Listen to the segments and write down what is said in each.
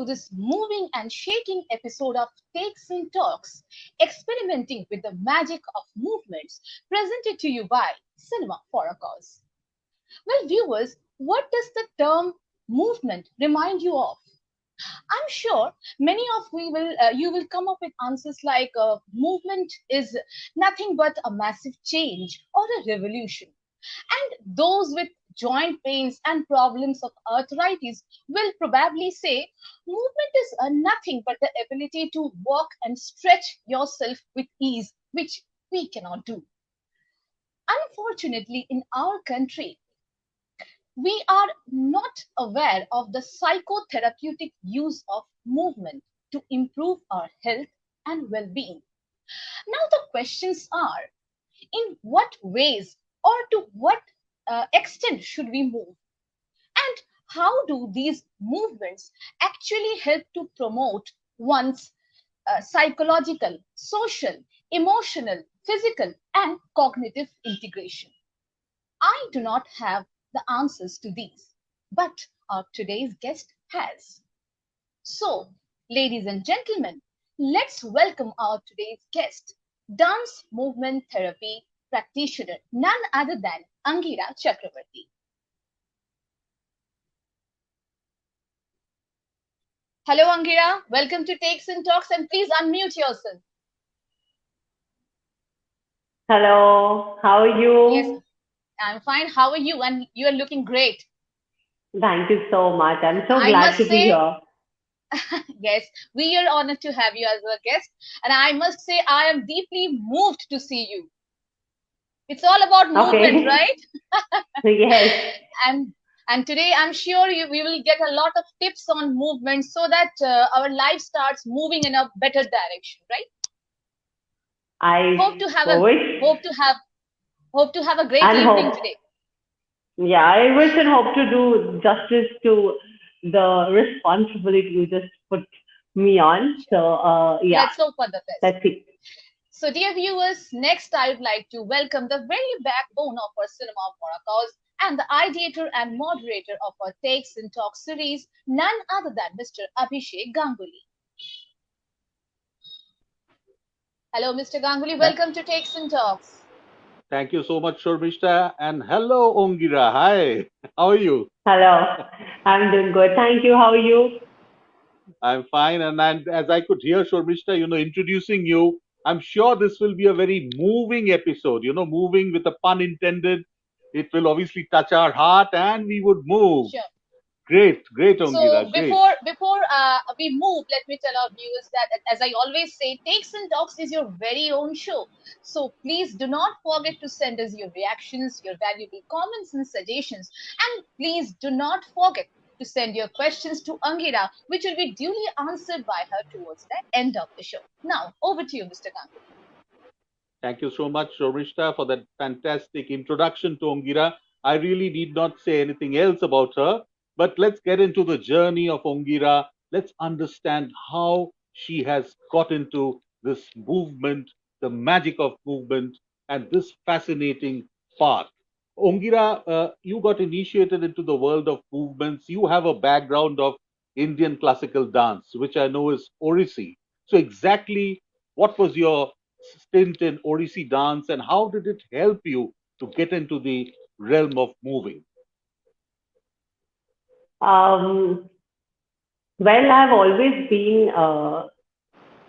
to this moving and shaking episode of Takes and Talks, experimenting with the magic of movements, presented to you by Cinema for a Cause. Well, viewers, what does the term movement remind you of? I'm sure many of you will come up with answers like movement is nothing but a massive change or a revolution. And those with joint pains and problems of arthritis will probably say movement is nothing but the ability to walk and stretch yourself with ease, which we cannot do. Unfortunately, in our country, we are not aware of the psychotherapeutic use of movement to improve our health and well being. Now, the questions are in what ways or to what extent should we move? And how do these movements actually help to promote one's psychological, social, emotional, physical, and cognitive integration? I do not have the answers to these, but our today's guest has. So, ladies and gentlemen, let's welcome our today's guest, dance movement therapy practitioner, none other than Angira Chakravarti. Hello, Angira. Welcome to Takes and Talks, and please unmute yourself. Hello, how are Yes, you? I'm fine. How are you? And you are looking great. Thank you so much. I'm so I glad to must be say, here. yes, we are honored to have you as a guest. And I must say, I am deeply moved to see you. It's all about movement, Okay. right? Yes, and and today I'm sure we will get a lot of tips on movement so that our life starts moving in a better direction, right? I Hope to have a wish hope to have hope to have a great and evening hope. today. Yeah, I wish and hope to do justice to the responsibility you just put me on. Sure. So, yeah, Let's hope for the best. let's see. So, dear viewers, next I would like to welcome the very backbone of our cinema for a cause and the ideator and moderator of our Takes and Talks series, none other than Mr. Abhishek Ganguly. Hello, Mr. Ganguly. Tha- Welcome to Takes and Talks. Thank you so much, Shormishta. And hello, Ongira. Hi. How are you? Hello, I'm doing good. Thank you. How are you? I'm fine. And as I could hear Shormishta, introducing you, I'm sure this will be a very moving episode, moving with a pun intended. It will obviously touch our heart and we would move. Sure. Great, great, So Ongira. Great. before we move, let me tell our viewers that, as I always say, Takes and Talks is your very own show. So please do not forget to send us your reactions, your valuable comments and suggestions, and please do not forget to send your questions to Angira, which will be duly answered by her towards the end of the show. Now, over to you, Mr. Ganguly. Thank you so much, Shormishta, for that fantastic introduction to Ongira. I really need not say anything else about her, but let's get into the journey of Ongira. Let's understand how she has got into this movement, the magic of movement, and this fascinating path. Ongira, you got initiated into the world of movements. You have a background of Indian classical dance, which I know is Orisi. So, exactly what was your stint in Odissi dance and how did it help you to get into the realm of moving? Um, well, I've always been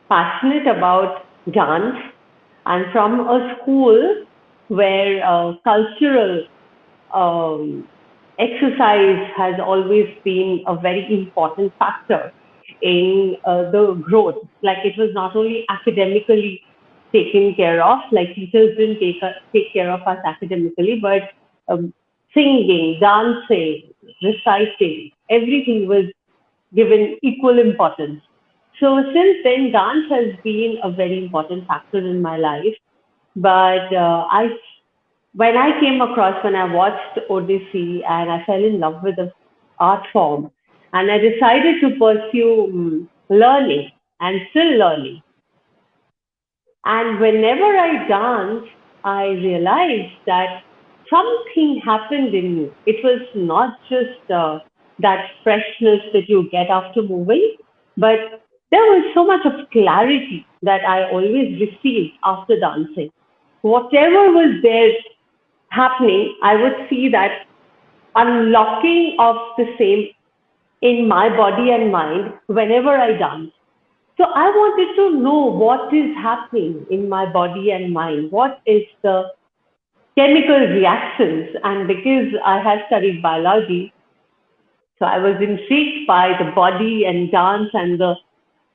passionate about dance. I'm from a school where cultural um, exercise has always been a very important factor in the growth. Like it was not only academically taken care of, like teachers didn't take care of us academically, but um, singing, dancing, reciting, everything was given equal importance. So since then, dance has been a very important factor in my life. But when I watched Odyssey and I fell in love with the art form, and I decided to pursue learning and still learning. And whenever I danced, I realized that something happened in me. It was not just that freshness that you get after moving. but there was so much of clarity that I always received after dancing. Whatever was there happening, I would see that unlocking of the same in my body and mind whenever I dance. So I wanted to know what is happening in my body and mind. What is the chemical reactions? And because I had studied biology, so I was intrigued by the body and dance and the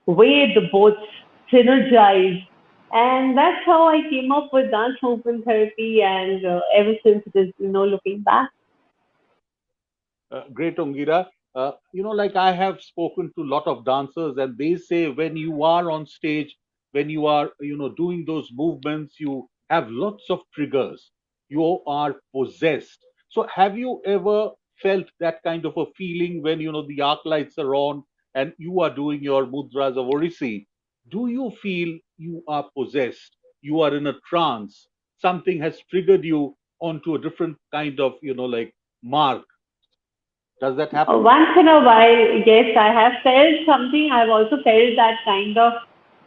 way the both synergize. And that's how I came up with dance movement therapy. And ever since it is, looking back. Great, Ongira. Like I have spoken to a lot of dancers, and they say when you are on stage, when you are, doing those movements, you have lots of triggers. You are possessed. So, have you ever felt that kind of a feeling when the arc lights are on and you are doing your mudras of Orisi? Do you feel you are possessed? You are in a trance. Something has triggered you onto a different kind of, like mark. Does that happen? Once in a while, yes, I have felt something. I've also felt that kind of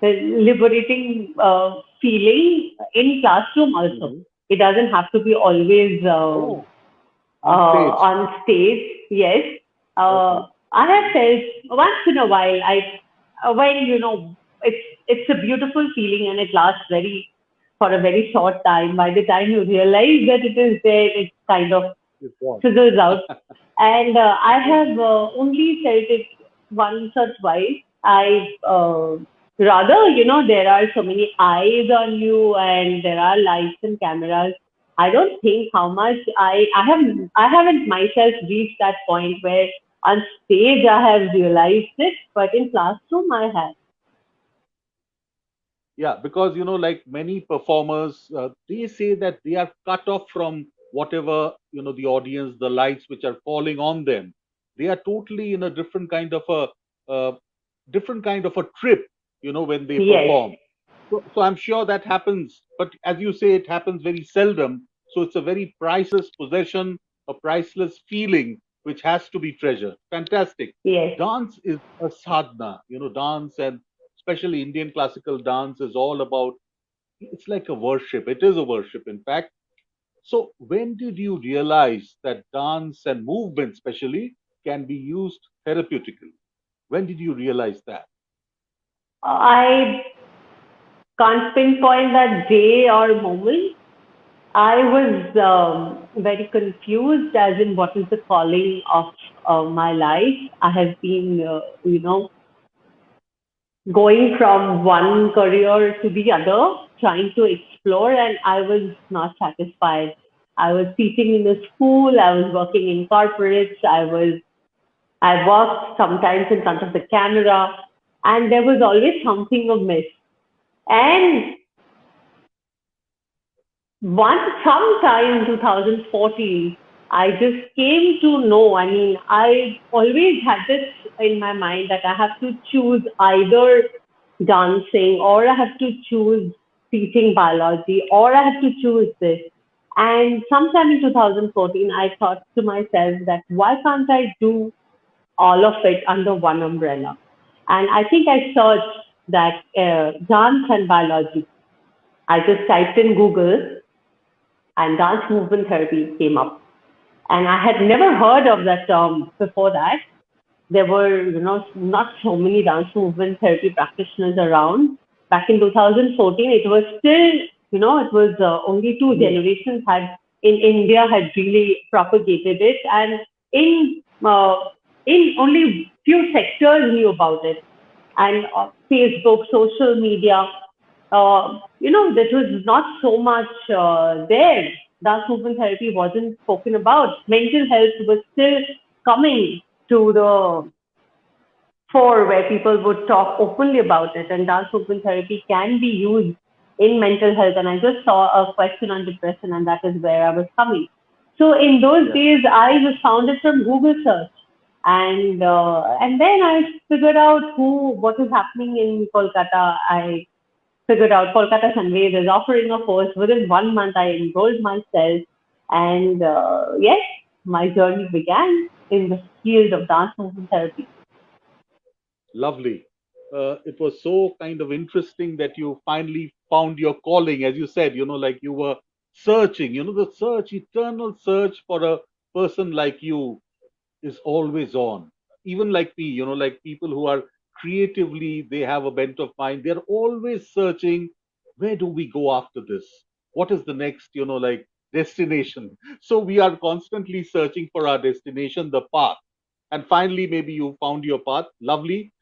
liberating feeling in classroom also. Hmm. It doesn't have to be always Oh, on stage. on stage. Yes, Okay. I have felt once in a while. When it's a beautiful feeling and it lasts very for a very short time. By the time you realize that it is there, it kind of It was. fizzles out. And I have only felt it once or twice. Rather, there are so many eyes on you, and there are lights and cameras. I don't think how much I haven't myself reached that point where on stage I have realized it, but in classroom I have. Yeah, because like many performers, they say that they are cut off from whatever the audience, the lights which are falling on them. They are totally in a different kind of a trip, when they Yes, perform. So I'm sure that happens, but as you say, it happens very seldom. So it's a very priceless possession, a priceless feeling which has to be treasured. Fantastic. yes. Dance is a sadhana, dance, and especially Indian classical dance is all about, it's like a worship. It is a worship, in fact. So when did you realize that dance and movement, especially, can be used therapeutically? When did you realize that? I can't pinpoint that day or moment. I was very confused as in what is the calling of my life. I have been, going from one career to the other, trying to explore, and I was not satisfied. I was teaching in a school, I was working in corporates, I worked sometimes in front of the camera, and there was always something amiss. And sometime in 2014, I just came to know. I mean, I always had this in my mind that I have to choose either dancing or I have to choose teaching biology or I have to choose this. And sometime in 2014, I thought to myself that why can't I do all of it under one umbrella? And I think I searched that dance and biology. I just typed in Google and dance movement therapy came up. And I had never heard of that term before that. There were, not so many dance movement therapy practitioners around. Back in 2014, it was still, it was only two generations had in India had really propagated it, and in only few sectors knew about it, and Facebook, social media, that was not so much there. Dance movement therapy wasn't spoken about. Mental health was still coming to the fore where people would talk openly about it, and dance movement therapy can be used in mental health. And I just saw a question on depression, and that is where I was coming. So in those Yeah. days, I just found it from Google search, and then I figured out what is happening in Kolkata. I figured out Kolkata Sunways is offering a course. Within 1 month, I enrolled myself, and yes, my journey began in the field of dance movement therapy. Lovely. It was so kind of interesting that you finally found your calling, as you said, like you were searching, the search, eternal search for a person like you is always on. Even like me, like people who are creatively, they have a bent of mind, they're always searching, where do we go after this? What is the next, like destination? So we are constantly searching for our destination, the path. And finally, maybe you found your path. Lovely.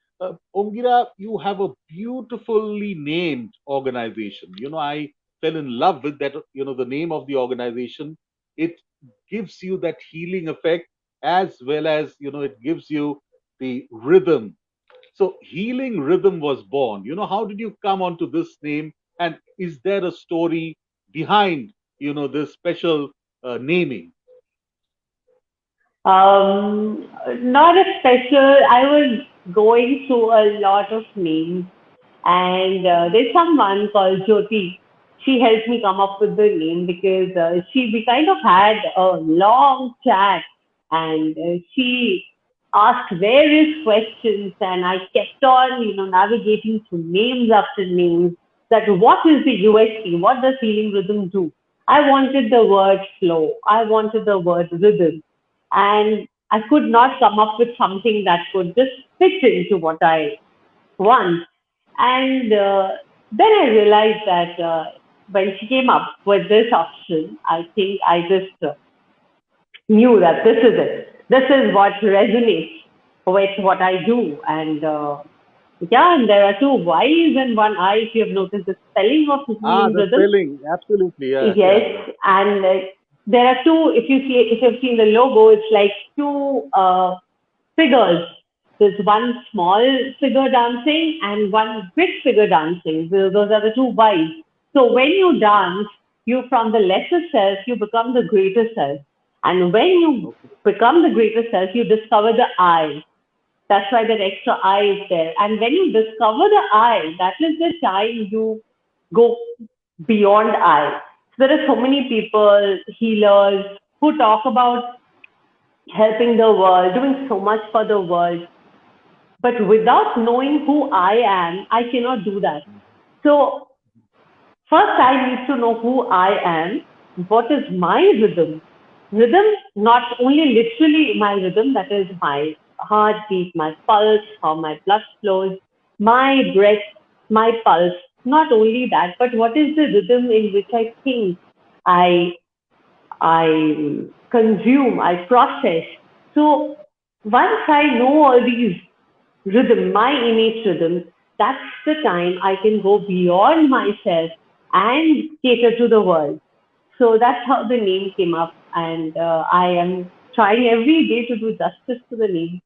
Ongira, you have a beautifully named organization. I fell in love with that, the name of the organization. It gives you that healing effect as well as, it gives you the rhythm. So Healing Rhythm was born. How did you come onto this name? And is there a story behind, this special naming? Not a special. I was going through a lot of names, and there's someone called Jyoti. She helped me come up with the name because we kind of had a long chat, and she asked various questions, and I kept on, navigating through names after names. That what is the USP? What does healing rhythm do? I wanted the word flow. I wanted the word rhythm, and I could not come up with something that could just fit into what I want. And then I realized that when she came up with this option, I think I just knew that this is it. This is what resonates with what I do. And yeah, and there are two Y's and one I. If you have noticed the spelling of Ah, healing the rhythm, spelling. Absolutely. Yeah, yeah, yeah. yes, and there are two. If you've seen the logo, it's like two figures. There's one small figure dancing and one big figure dancing. Those are the two Ys. So when you dance, you from the lesser self, you become the greater self. And when you Okay. become the greater self, you discover the I. That's why that extra I is there. And when you discover the I, that is the time you go beyond I. So there are so many people, healers, who talk about helping the world, doing so much for the world. But without knowing who I am, I cannot do that. So first I need to know who I am. What is my rhythm? Rhythm, not only literally my rhythm, that is my heartbeat, my pulse, how my blood flows, my breath, my pulse. Not only that, but what is the rhythm in which I think, I I consume, I process. So once I know all these rhythm, my innate rhythm, that's the time I can go beyond myself and cater to the world. So that's how the name came up, and I am trying every day to do justice to the name.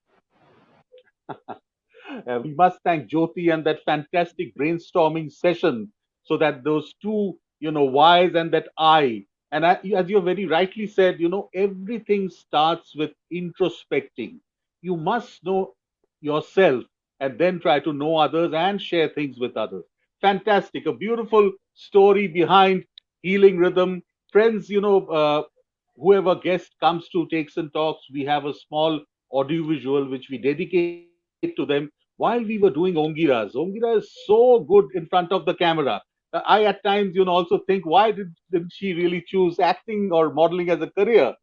We must thank Jyoti and that fantastic brainstorming session so that those two, Y's and that I. And as you very rightly said, everything starts with introspecting. You must know yourself and then try to know others and share things with others. Fantastic. A beautiful story behind Healing Rhythm. Friends, whoever guest comes to Takes and Talks, we have a small audiovisual which we dedicate to them while we were doing Ongiras. Ongira is so good in front of the camera. I at times, also think, why didn't she really choose acting or modeling as a career?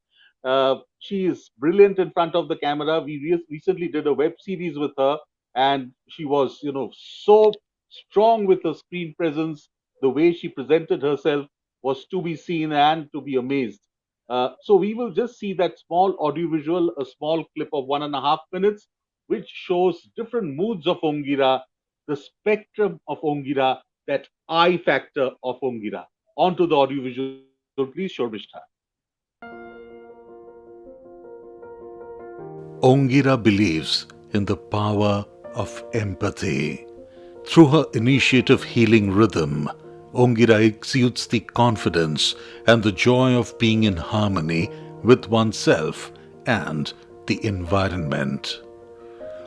She is brilliant in front of the camera. We recently did a web series with her, and she was, so strong with her screen presence. The way she presented herself was to be seen and to be amazed. So we will just see that small audiovisual, a small clip of 1.5 minutes, which shows different moods of Ongira, the spectrum of Ongira, that I factor of Ongira. On to the audiovisual, please, Shorbishta. Ongira believes in the power of empathy. Through her initiative healing rhythm, Ongira exudes the confidence and the joy of being in harmony with oneself and the environment.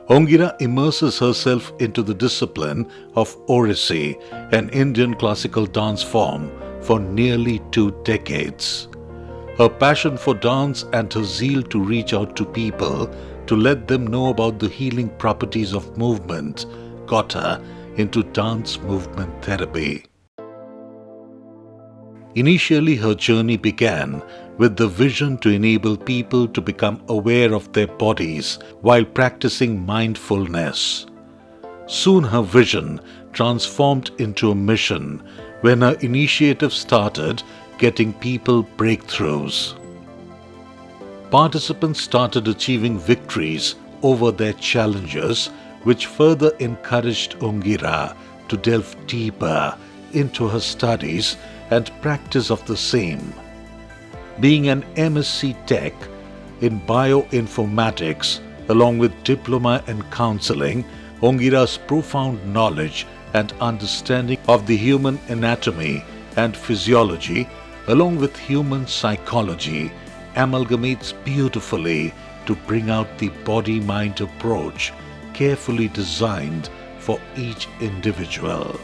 Ongira immerses herself into the discipline of Odissi, an Indian classical dance form, for nearly 2 decades. Her passion for dance and her zeal to reach out to people to let them know about the healing properties of movement got her into dance movement therapy. Initially, her journey began with the vision to enable people to become aware of their bodies while practicing mindfulness. Soon her vision transformed into a mission when her initiative started getting people breakthroughs. Participants started achieving victories over their challenges, which further encouraged Ongira to delve deeper into her studies and practice of the same. Being an MSc Tech in bioinformatics along with diploma in counseling, Ongira's profound knowledge and understanding of the human anatomy and physiology along with human psychology amalgamates beautifully to bring out the body-mind approach carefully designed for each individual.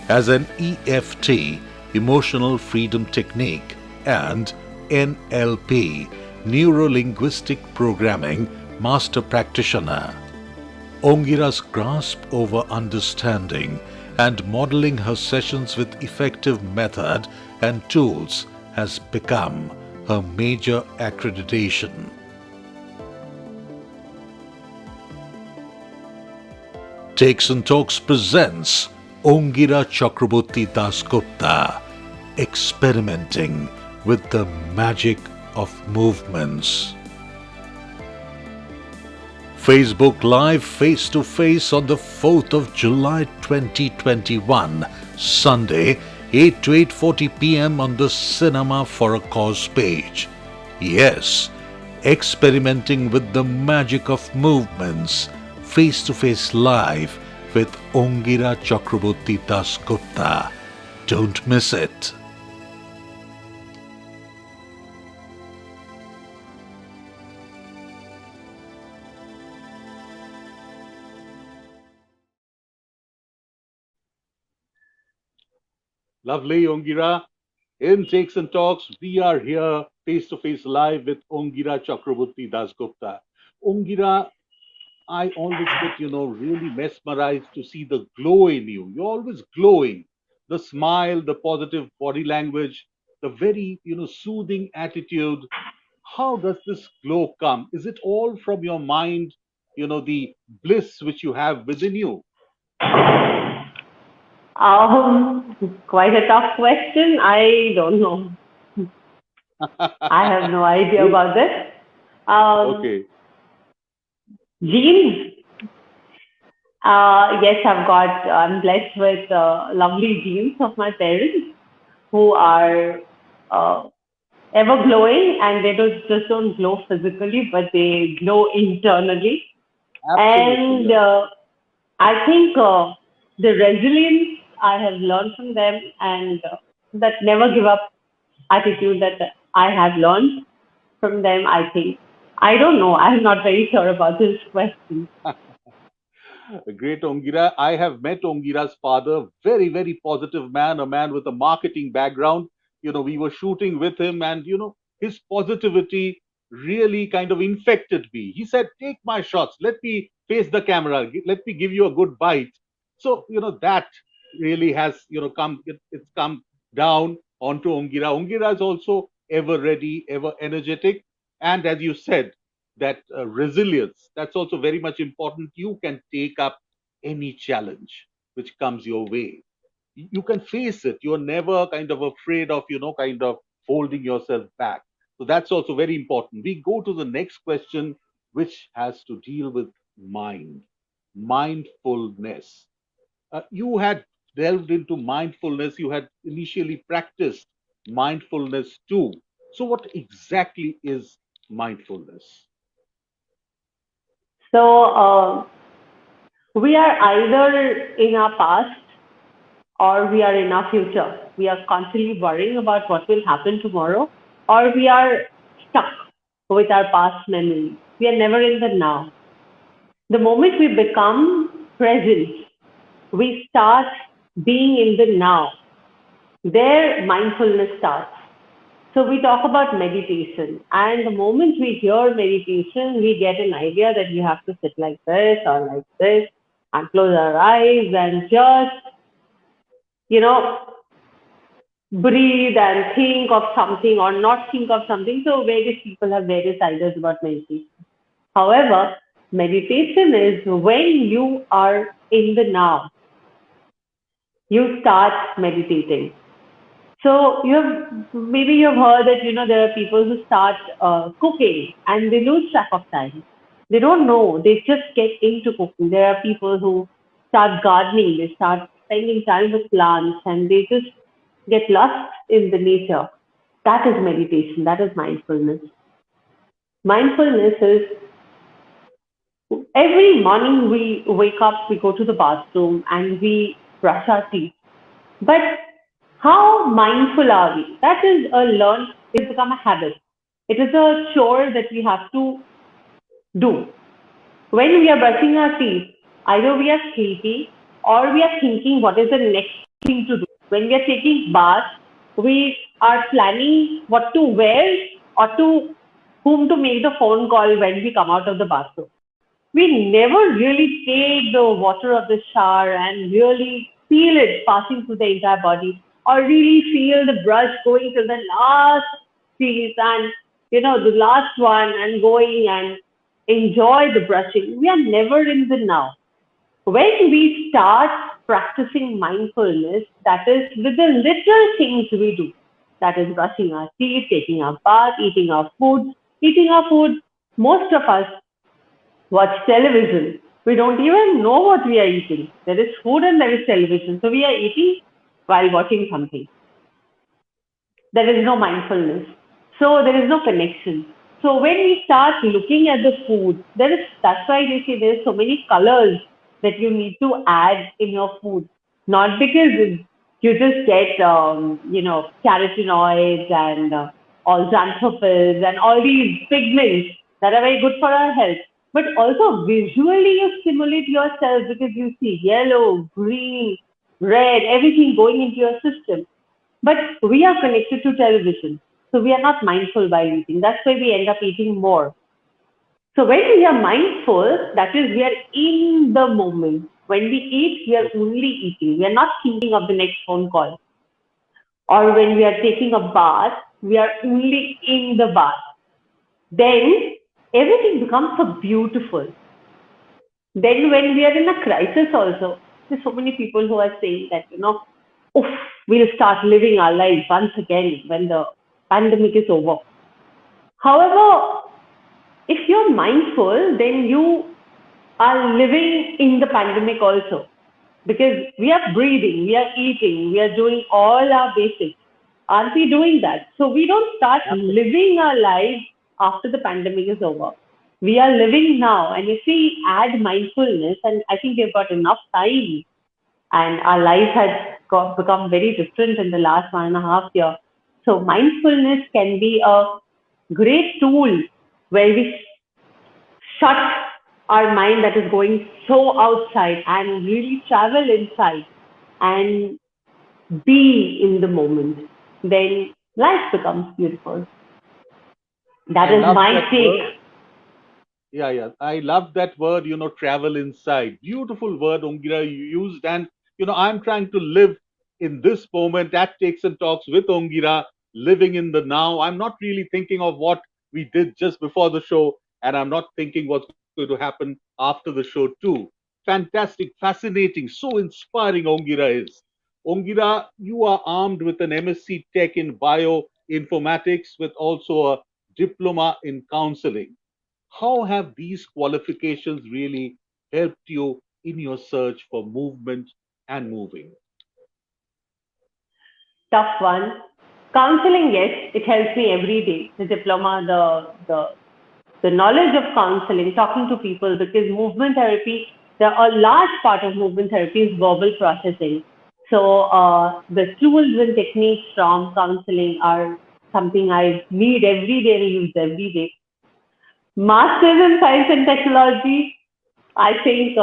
As an EFT, Emotional Freedom Technique, and NLP, Neuro-Linguistic Programming Master Practitioner, Ongira's grasp over understanding and modeling her sessions with effective method and tools has become her major accreditation. Takes and Talks presents Ongira Chakraborty Dasgupta, experimenting with the magic of movements. Facebook Live face to face on the 4th of July 2021, Sunday, 8 to 8:40 p.m. on the Cinema for a Cause page. Yes, experimenting with the magic of movements, face to face live with Ongira Chakraborty Dasgupta. Don't miss it. Lovely, Ongira. In Takes and Talks, we are here face to face live with Ongira Chakraborty Dasgupta. Ongira, I always get, really mesmerized to see the glow in you. You're always glowing. The smile, the positive body language, the very, soothing attitude. How does this glow come? Is it all from your mind, the bliss which you have within you? Quite a tough question. I don't know. I have no idea about this. Okay. Genes. Yes, I'm blessed with lovely genes of my parents who are ever glowing, and they just don't glow physically, but they glow internally. Absolutely. And I think the resilience I have learned from them, and that never give up attitude that I have learned from them, I think. I don't know. I'm not very sure about this question. Great, Ongira. I have met Ongira's father, very, very positive man, a man with a marketing background. We were shooting with him, and his positivity really kind of infected me. He said, "Take my shots. Let me face the camera. Let me give you a good bite." So, that really has, it's come down onto Ongira. Ongira is also ever ready, ever energetic. And as you said, that resilience, that's also very much important. You can take up any challenge which comes your way. You can face it. You're never kind of afraid of kind of holding yourself back. So that's also very important. We go to the next question, which has to deal with mindfulness. You had delved into mindfulness. You had initially practiced mindfulness too. So what exactly is mindfulness? So we are either in our past or we are in our future. We are constantly worrying about what will happen tomorrow, or we are stuck with our past memories. We are never in the now. The moment we become present, we start being in the now. There, mindfulness starts. So we talk about meditation, and the moment we hear meditation, we get an idea that we have to sit like this or like this and close our eyes and just, you know, breathe and think of something or not think of something. So various people have various ideas about meditation. However, meditation is when you are in the now, you start meditating. So maybe you've heard that there are people who start cooking and they lose track of time. They don't know. They just get into cooking. There are people who start gardening. They start spending time with plants and they just get lost in the nature. That is meditation. That is mindfulness. Mindfulness is every morning we wake up, we go to the bathroom and we brush our teeth. But how mindful are we? That is a learn, it has become a habit. It is a chore that we have to do. When we are brushing our teeth, either we are sleepy or we are thinking what is the next thing to do. When we are taking bath, we are planning what to wear or to whom to make the phone call when we come out of the bathroom. We never really take the water of the shower and really feel it passing through the entire body or really feel the brush going to the last piece and the last one and going and enjoy the brushing. We are never in the now. When we start practicing mindfulness, that is with the little things we do, that is brushing our teeth, taking our bath, eating our food. Most of us watch television. We don't even know what we are eating. There is food and there is television. So we are eating while watching something. There is no mindfulness. So there is no connection. So when we start looking at the food, that's why they say there's so many colors that you need to add in your food. Not because you just get, carotenoids and all xanthophylls and all these pigments that are very good for our health. But also visually you stimulate yourself because you see yellow, green, red, everything going into your system. But we are connected to television. So we are not mindful while eating. That's why we end up eating more. So when we are mindful, that is, we are in the moment. When we eat, we are only eating. We are not thinking of the next phone call. Or when we are taking a bath, we are only in the bath. Then everything becomes so beautiful. Then when we are in a crisis also, there's so many people who are saying that, oof, we'll start living our lives once again when the pandemic is over. However, if you're mindful, then you are living in the pandemic also. Because we are breathing, we are eating, we are doing all our basics. Aren't we doing that? So we don't start living our lives after the pandemic is over. We are living now. And if we add mindfulness, and I think we've got enough time, and our life has become very different in the last 1.5 years. So mindfulness can be a great tool where we shut our mind that is going so outside and really travel inside and be in the moment. Then life becomes beautiful. That I is love my that take. word. Yeah. I love that word, travel inside. Beautiful word, Ongira, you used. And, I'm trying to live in this moment at Takes and Talks with Ongira, living in the now. I'm not really thinking of what we did just before the show, and I'm not thinking what's going to happen after the show, too. Fantastic, fascinating, so inspiring Ongira is. Ongira, you are armed with an MSc Tech in Bioinformatics with also a diploma in counseling. How have these qualifications really helped you in your search for movement and moving? Tough one. Counseling, yes, it helps me every day. The diploma, the knowledge of counseling, talking to people, because movement therapy, a large part of movement therapy is verbal processing. So the tools and techniques from counseling are something I need every day and use every day. Masters in science and technology, I think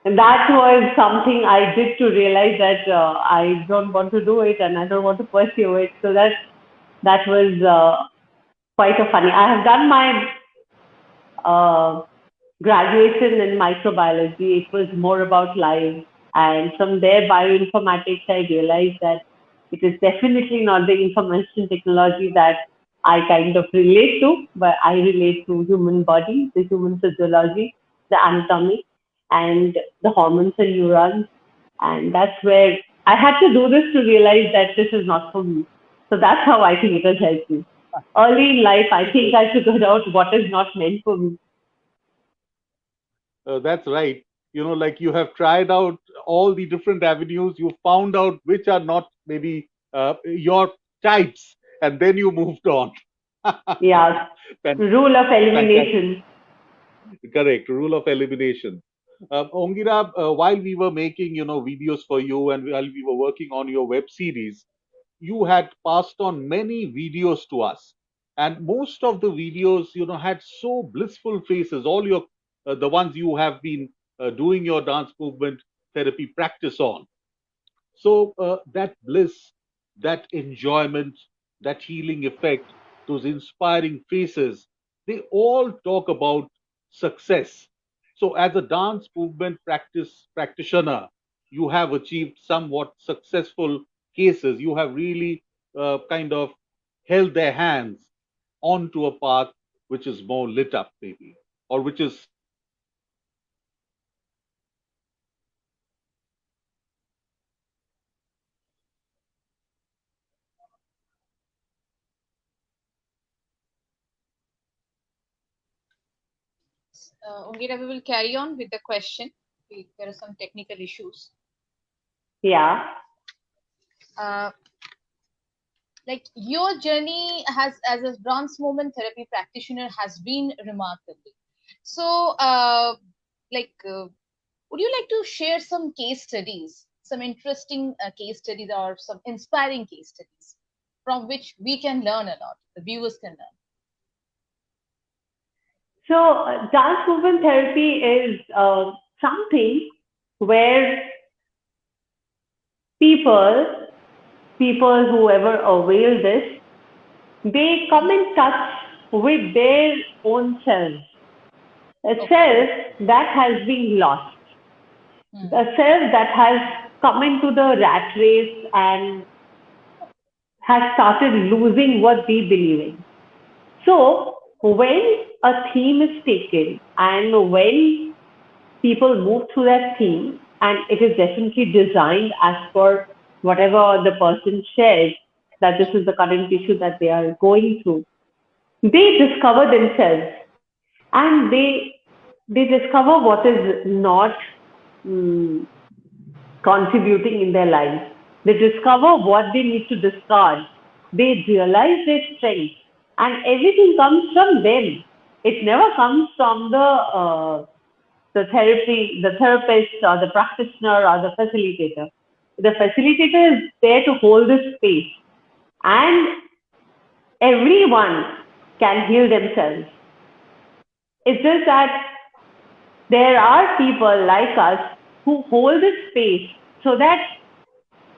And that was something I did to realize that I don't want to do it and I don't want to pursue it. So that was quite a funny. I have done my uh, graduation in microbiology. It was more about life, and from there, bioinformatics. I realized that it is definitely not the information technology that I kind of relate to, but I relate to human body, the human physiology, the anatomy, and the hormones and neurons. And that's where I had to do this to realize that this is not for me. So that's how I think it has helped me. Early in life, I think I figured out what is not meant for me. That's right. Like you have tried out all the different avenues, you found out which are not maybe your types, and then you moved on. Yeah, Fan- rule of Fantastic. elimination. Correct. Rule of elimination. Ongira, while we were making, videos for you and while we were working on your web series, you had passed on many videos to us, and most of the videos, had so blissful faces. All your, the ones you have been doing your dance movement therapy practice on. So that bliss, that enjoyment, that healing effect, those inspiring faces, they all talk about success. So as a dance movement practitioner, you have achieved somewhat successful cases. You have really kind of held their hands onto a path which is more lit up, maybe, or which is Ongita, we will carry on with the question. There are some technical issues. Yeah. Uh, like your journey has as a dance movement therapy practitioner has been remarkable. So, would you like to share some case studies, some interesting case studies, or some inspiring case studies from which we can learn a lot, the viewers can learn? So, dance movement therapy is something where people, people who ever avail this, they come in touch with their own self, a Okay. self that has been lost, Hmm. a self that has come into the rat race and has started losing what they believe in. So, when a theme is taken and when people move through that theme, and it is definitely designed as per whatever the person shares, that this is the current issue that they are going through, they discover themselves and they discover what is not mm, contributing in their life. They discover what they need to discard. They realize their strength, and everything comes from them. It never comes from the therapist or the practitioner or the facilitator. The facilitator is there to hold the space, and everyone can heal themselves. It's just that there are people like us who hold the space so that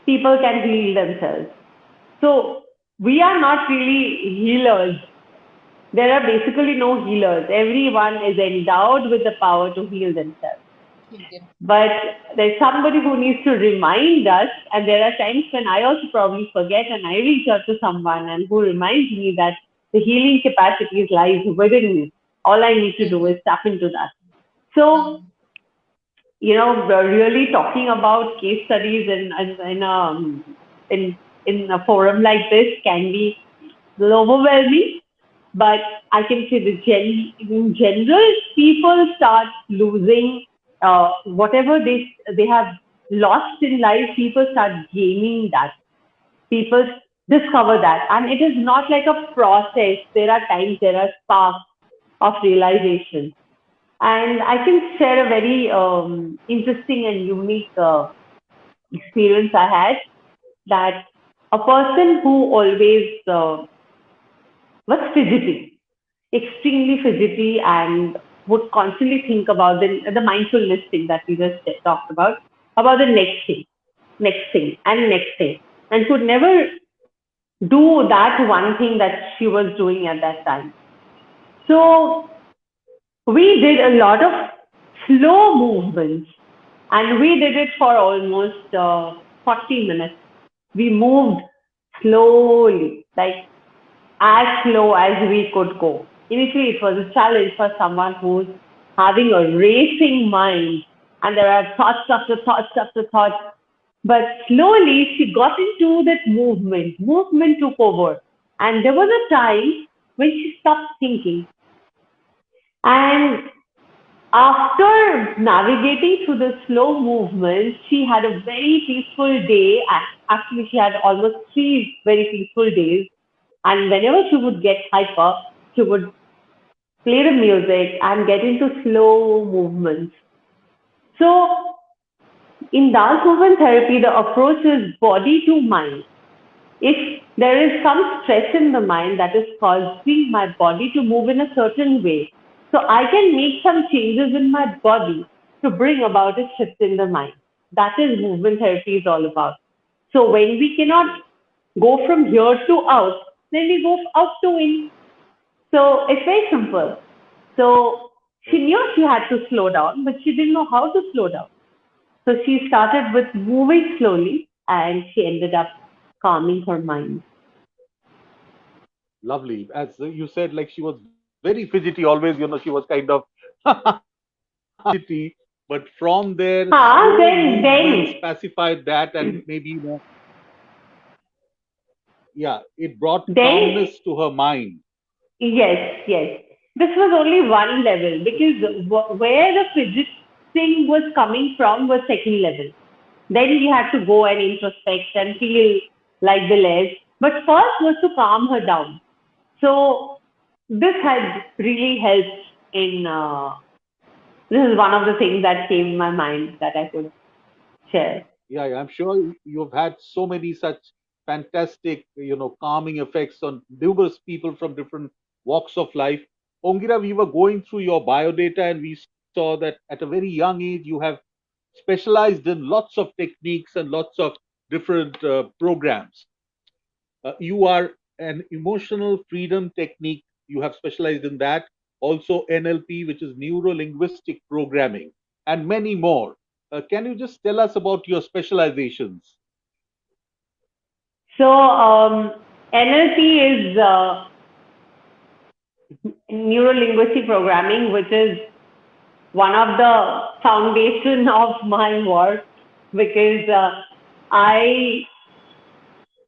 people can heal themselves. So we are not really healers. There are basically no healers. Everyone is endowed with the power to heal themselves. Indian. But there's somebody who needs to remind us, and there are times when I also probably forget, and I reach out to someone and who reminds me that the healing capacities lies within me. All I need to do Mhm. is tap into that. So, Mhm. we're really talking about case studies in in a forum like this can be overwhelming, but I can say in general, people start losing whatever they have lost in life. People start gaining that. People discover that, and it is not like a process. There are times, there are sparks of realization, and I can share a very interesting and unique experience I had, that a person who always was fidgety, extremely fidgety, and would constantly think about the mindfulness thing that we just talked about the next thing, and next thing, and could never do that one thing that she was doing at that time. So we did a lot of slow movements, and we did it for almost 40 minutes. We moved slowly, like as slow as we could go. Initially, it was a challenge for someone who's having a racing mind, and there are thoughts after thoughts after thoughts. But slowly, she got into that movement. Movement took over. And there was a time when she stopped thinking. And after navigating through the slow movements, she had a very peaceful day. Actually, she had almost 3 very peaceful days. And whenever she would get hyper, she would play the music and get into slow movements. So, in dance movement therapy, the approach is body to mind. If there is some stress in the mind that is causing my body to move in a certain way, so I can make some changes in my body to bring about a shift in the mind. That is movement therapy is all about. So when we cannot go from here to out, then we go out to in. So it's very simple. So she knew she had to slow down, but she didn't know how to slow down. So she started with moving slowly, and she ended up calming her mind. Lovely. As you said, like she was very fidgety always, she was kind of fidgety, but from there, Ah, slow movements pacified that, and maybe, yeah, it brought then calmness to her mind. yes, yes. This was only one level because where the fidgeting was coming from was second level. Then you had to go and introspect and feel like the less. But first was to calm her down. So this had really helped in. This is one of the things that came in my mind that I could share. Yeah, I'm sure you've had so many such fantastic, calming effects on numerous people from different walks of life. Ongira, we were going through your biodata and we saw that at a very young age you have specialized in lots of techniques and lots of different programs. You are an emotional freedom technique. You have specialized in that. Also NLP, which is neuro linguistic programming, and many more. Can you just tell us about your specializations? So NLP is neuro linguistic programming, which is one of the foundation of my work because I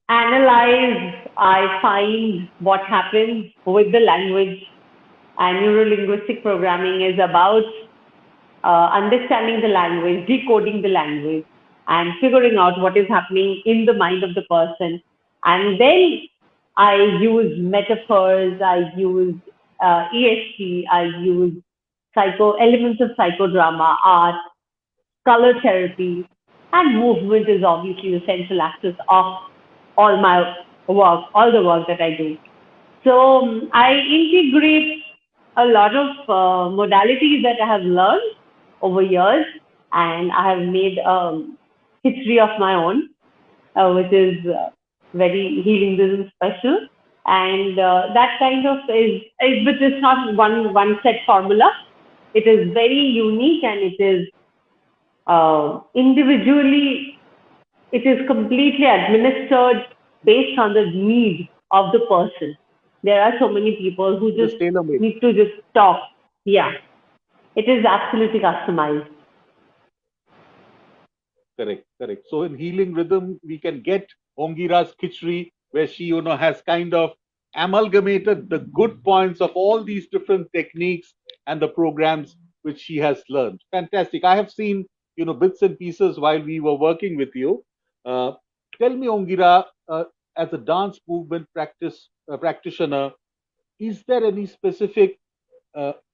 analyze, I find what happens with the language, and neuro-linguistic programming is about understanding the language, decoding the language, and figuring out what is happening in the mind of the person. And then I use metaphors, I use ESP, I use elements of psychodrama, art, color therapy, and movement is obviously the central axis of all my work, all the work that I do. So I integrate a lot of modalities that I have learned over years, and I have made history of my own, which is very healing rhythm special. And that kind of which is not one set formula. It is very unique, and it is individually, it is completely administered based on the need of the person. There are so many people who just Just tailor made. need to just talk. Yeah, it is absolutely customized. Correct, correct. So in healing rhythm, we can get Ongira's Khichdi, where she, has kind of amalgamated the good points of all these different techniques and the programs which she has learned. Fantastic. I have seen, bits and pieces while we were working with you. Uh, Tell me, Ongira, as a dance movement practitioner, is there any specific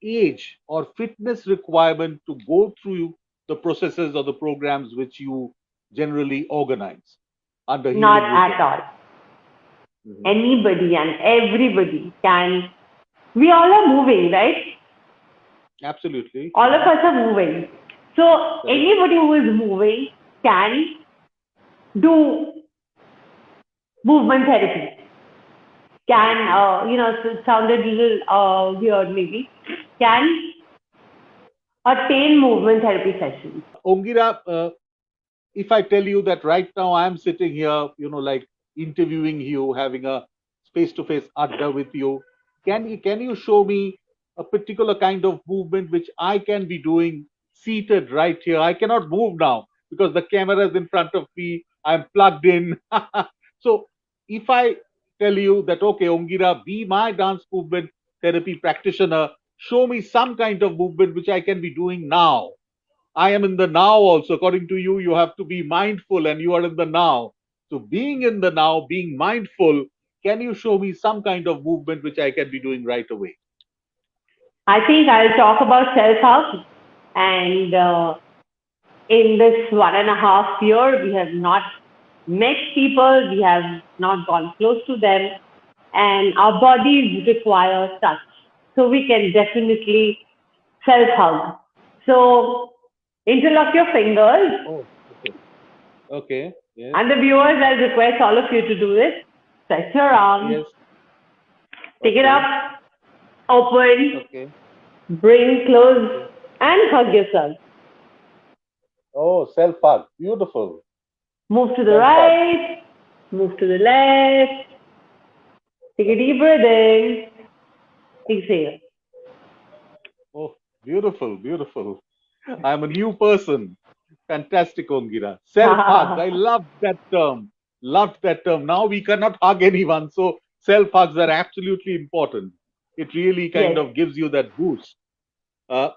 age or fitness requirement to go through the processes or the programs which you generally organize under Not healing at rhythm? all. Mhm. Anybody and everybody can. We all are moving, right? Absolutely. All of us are moving. So anybody who is moving can do movement therapy. Can, it sounded a little weird maybe, can attain movement therapy sessions. Ongira, if I tell you that right now I am sitting here, like interviewing you, having a face-to-face adda with you, can you show me a particular kind of movement which I can be doing seated right here? I cannot move now because the camera is in front of me. I'm plugged in. So if I tell you that, okay, Ongira, be my dance movement therapy practitioner, show me some kind of movement which I can be doing now. I am in the now also. According to you, you have to be mindful and you are in the now. So, being in the now, being mindful, can you show me some kind of movement which I can be doing right away? I think I'll talk about self-help, and in this 1.5 year, we have not met people, we have not gone close to them, and our bodies require touch. So we can definitely self hug. So interlock your fingers, Oh, okay. Okay. Yes. and the viewers, I'll request all of you to do this. Stretch your arms, Yes. take it Okay. up, open, Okay. bring close, Okay. and hug yourself. Oh, self hug. Beautiful. Move to the Self hug. right, move to the left, take a deep breath in, exhale. Oh, beautiful. Beautiful. I'm a new person. Fantastic, Ongira. Self hug. I love that term. Loved that term. Now we cannot hug anyone. So self hugs are absolutely important. It really kind Yes. of gives you that boost. Uh,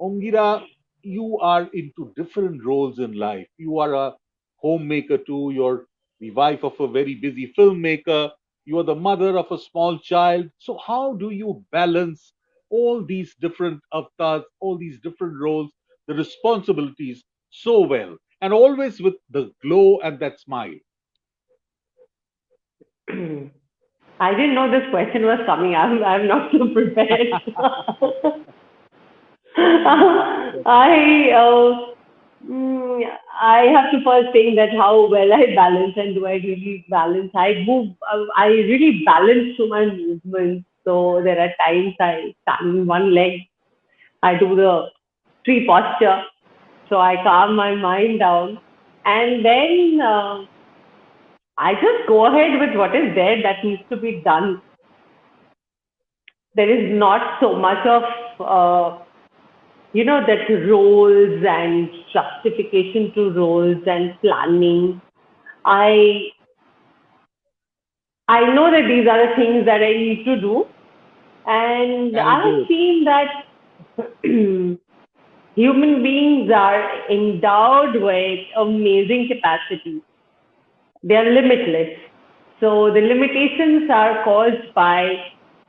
Ongira, you are into different roles in life. You are a homemaker too. You're the wife of a very busy filmmaker. You are the mother of a small child. So, how do you balance all these different avatars, all these different roles, the responsibilities so well, and always with the glow and that smile? I didn't know this question was coming. I'm not so prepared. I I have to first think that how well I balance and do I really balance. I move. I really balance through my movements. So there are times I stand on one leg. I do the tree posture. So I calm my mind down, and then I just go ahead with what is there that needs to be done. There is not so much of that roles and justification to roles and planning. I i know that these are the things that I need to do, and And you I have do it. seen that human beings are endowed with amazing capacity. They are limitless. So the limitations are caused by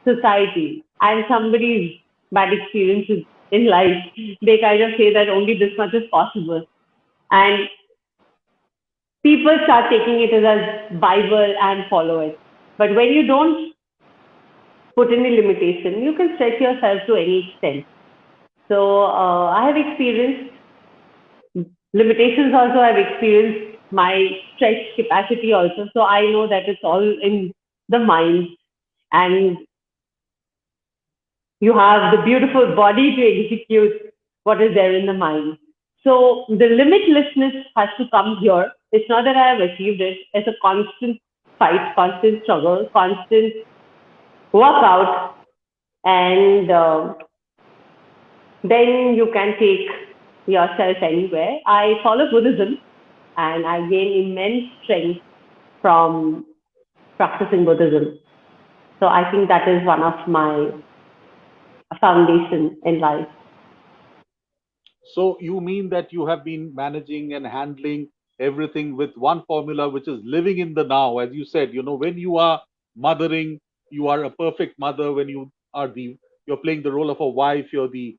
society and somebody's bad experiences in life. They kind of say that only this much is possible. And people start taking it as a Bible and follow it. But when you don't put any limitation, you can stretch yourself to any extent. So I have experienced limitations also. I've experienced my stretch capacity also. So I know that it's all in the mind, and you have the beautiful body to execute what is there in the mind. So the limitlessness has to come here. It's not that I have achieved it. It's a constant fight, constant struggle, constant workout, and then you can take yourself anywhere. I follow Buddhism, and I gain immense strength from practicing Buddhism. So I think that is one of my foundation in life. So you mean that you have been managing and handling everything with one formula, which is living in the now. As you said, when you are mothering, you are a perfect mother. When you're playing the role of a wife, you're the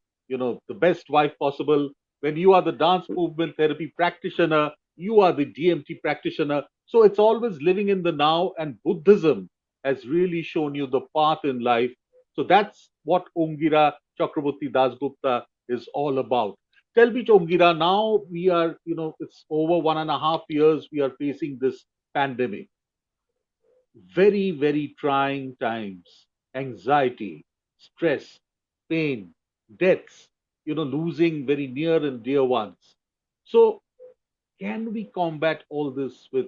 best wife possible. When you are the dance movement therapy practitioner, you are the DMT practitioner. So it's always living in the now, and Buddhism has really shown you the path in life So that's what Ongira Chakraborty Dasgupta is all about. Tell me, Ongira, now we are, it's over 1.5 years we are facing this pandemic. Very, very trying times, anxiety, stress, pain, deaths, losing very near and dear ones. So, can we combat all this with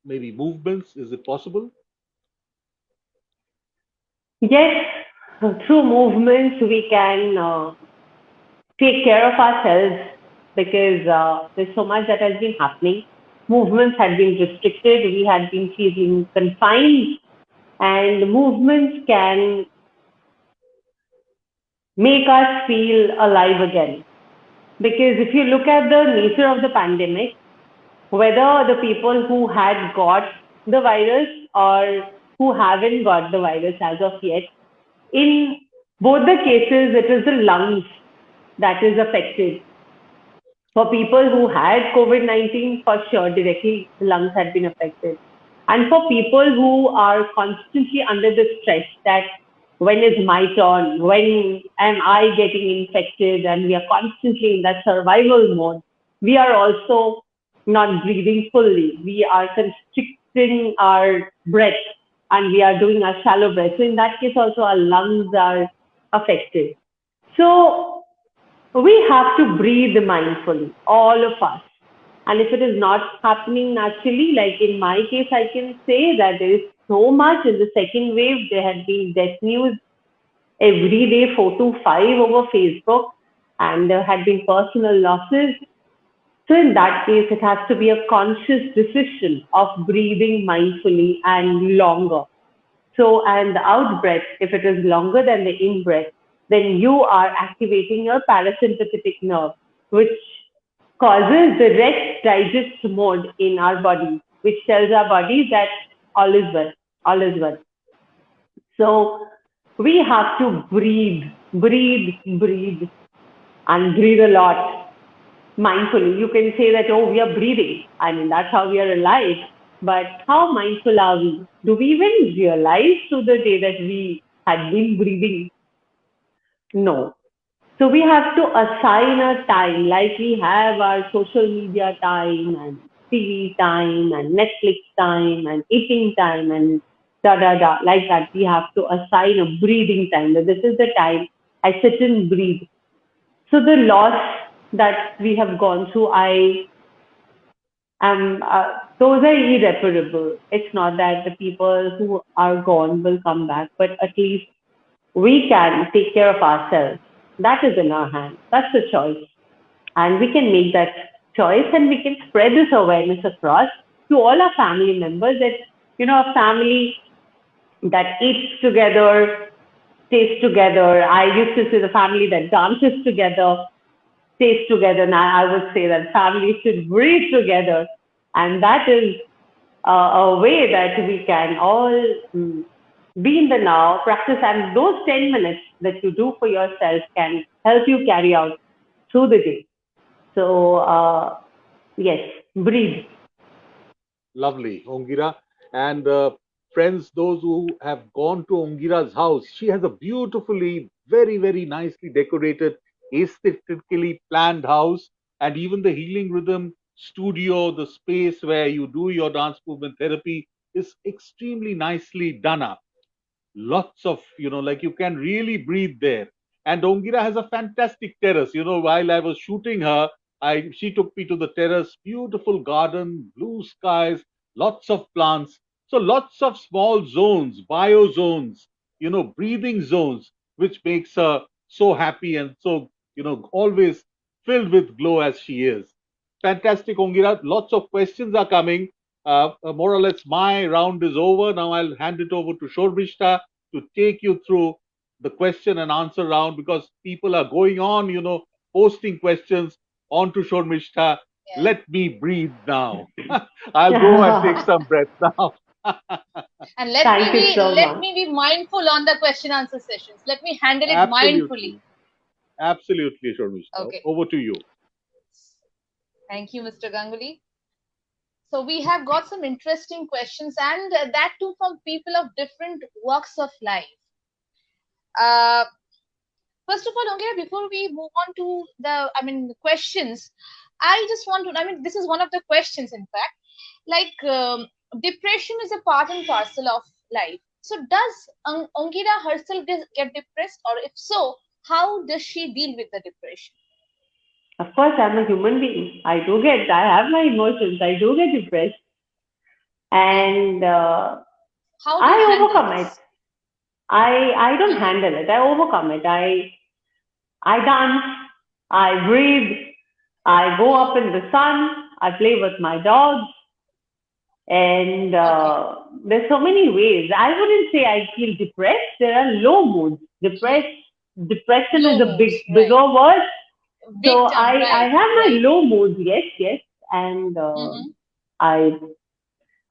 maybe movements? Is it possible? Yes, through movements we can take care of ourselves because there's so much that has been happening. Movements had been restricted, we had been feeling confined, and movements can make us feel alive again. Because if you look at the nature of the pandemic, whether the people who had got the virus or who haven't got the virus as of yet, in both the cases, it is the lungs that is affected. For people who had COVID 19, for sure, directly the lungs had been affected. And for people who are constantly under the stress that when is my turn, when am I getting infected, and we are constantly in that survival mode, we are also not breathing fully. We are constricting our breath and we are doing a shallow breath. So, in that case, also our lungs are affected. So, we have to breathe mindfully, all of us. And if it is not happening naturally, like in my case, I can say that there is so much in the second wave. There had been death news every day, 4 to 5 over Facebook, and there had been personal losses. So in that case, it has to be a conscious decision of breathing mindfully and longer. So, and the out breath, if it is longer than the in breath, then you are activating your parasympathetic nerve, which causes the rest digest mode in our body, which tells our body that all is well, all is well. So, we have to breathe, and breathe a lot mindfully. You can say that, oh, we are breathing. I mean, that's how we are alive. But how mindful are we? Do we even realize through the day that we had been breathing? No. So we have to assign a time, like we have our social media time and TV time and Netflix time and eating time and da da da, like that. We have to assign a breathing time. That this is the time I sit and breathe. So the loss that we have gone through, I those are irreparable. It's not that the people who are gone will come back, but at least we can take care of ourselves. That is in our hands. That's the choice. And we can make that choice and we can spread this awareness across to all our family members that, a family that eats together, stays together. I used to say the family that dances together, stays together. Now I would say that families should breathe together. And that is a way that we can all be in the now, practice, and those 10 minutes that you do for yourself can help you carry out through the day. So, yes, breathe. Lovely, Ongira. And friends, those who have gone to Ongira's house, she has a beautifully, very, very nicely decorated, aesthetically planned house. And even the healing rhythm studio, the space where you do your dance movement therapy, is extremely nicely done up. Lots of, like you can really breathe there. And Ongira has a fantastic terrace. While I was shooting her, she took me to the terrace, beautiful garden, blue skies, lots of plants. So lots of small zones, bio zones, breathing zones, which makes her so happy and so, always filled with glow as she is. Fantastic, Ongira. Lots of questions are coming. More or less, my round is over. Now I'll hand it over to Shormishta to take you through the question and answer round because people are going on, posting questions onto Shormishta. Yeah. Let me breathe now. I'll go and take some breath now. And Thank you so let much. me be mindful on the question answer sessions. Let me handle it mindfully. Absolutely. Absolutely, Shormishta. Okay. Over to you. Thank you, Mr. Ganguly. So we have got some interesting questions, and that too from people of different walks of life. Uh, First of all, Ongera, before we move on to the questions, I just want to, this is one of the questions, in fact, like depression is a part and parcel of life. So does Ongera herself get depressed, or if so, how does she deal with the depression? Of course, I'm a human being. I have my emotions. I do get depressed, and How do you I handle overcome it. this? I don't Mhm. handle it. I overcome it. I dance. I breathe. I go up in the sun. I play with my dogs. And Okay. there's so many ways. I wouldn't say I feel depressed. There are low moods. Depression is Low a moods, right? bigger word. Big So term, I right? have my Right. low moods. Yes, yes. And Mm-hmm. I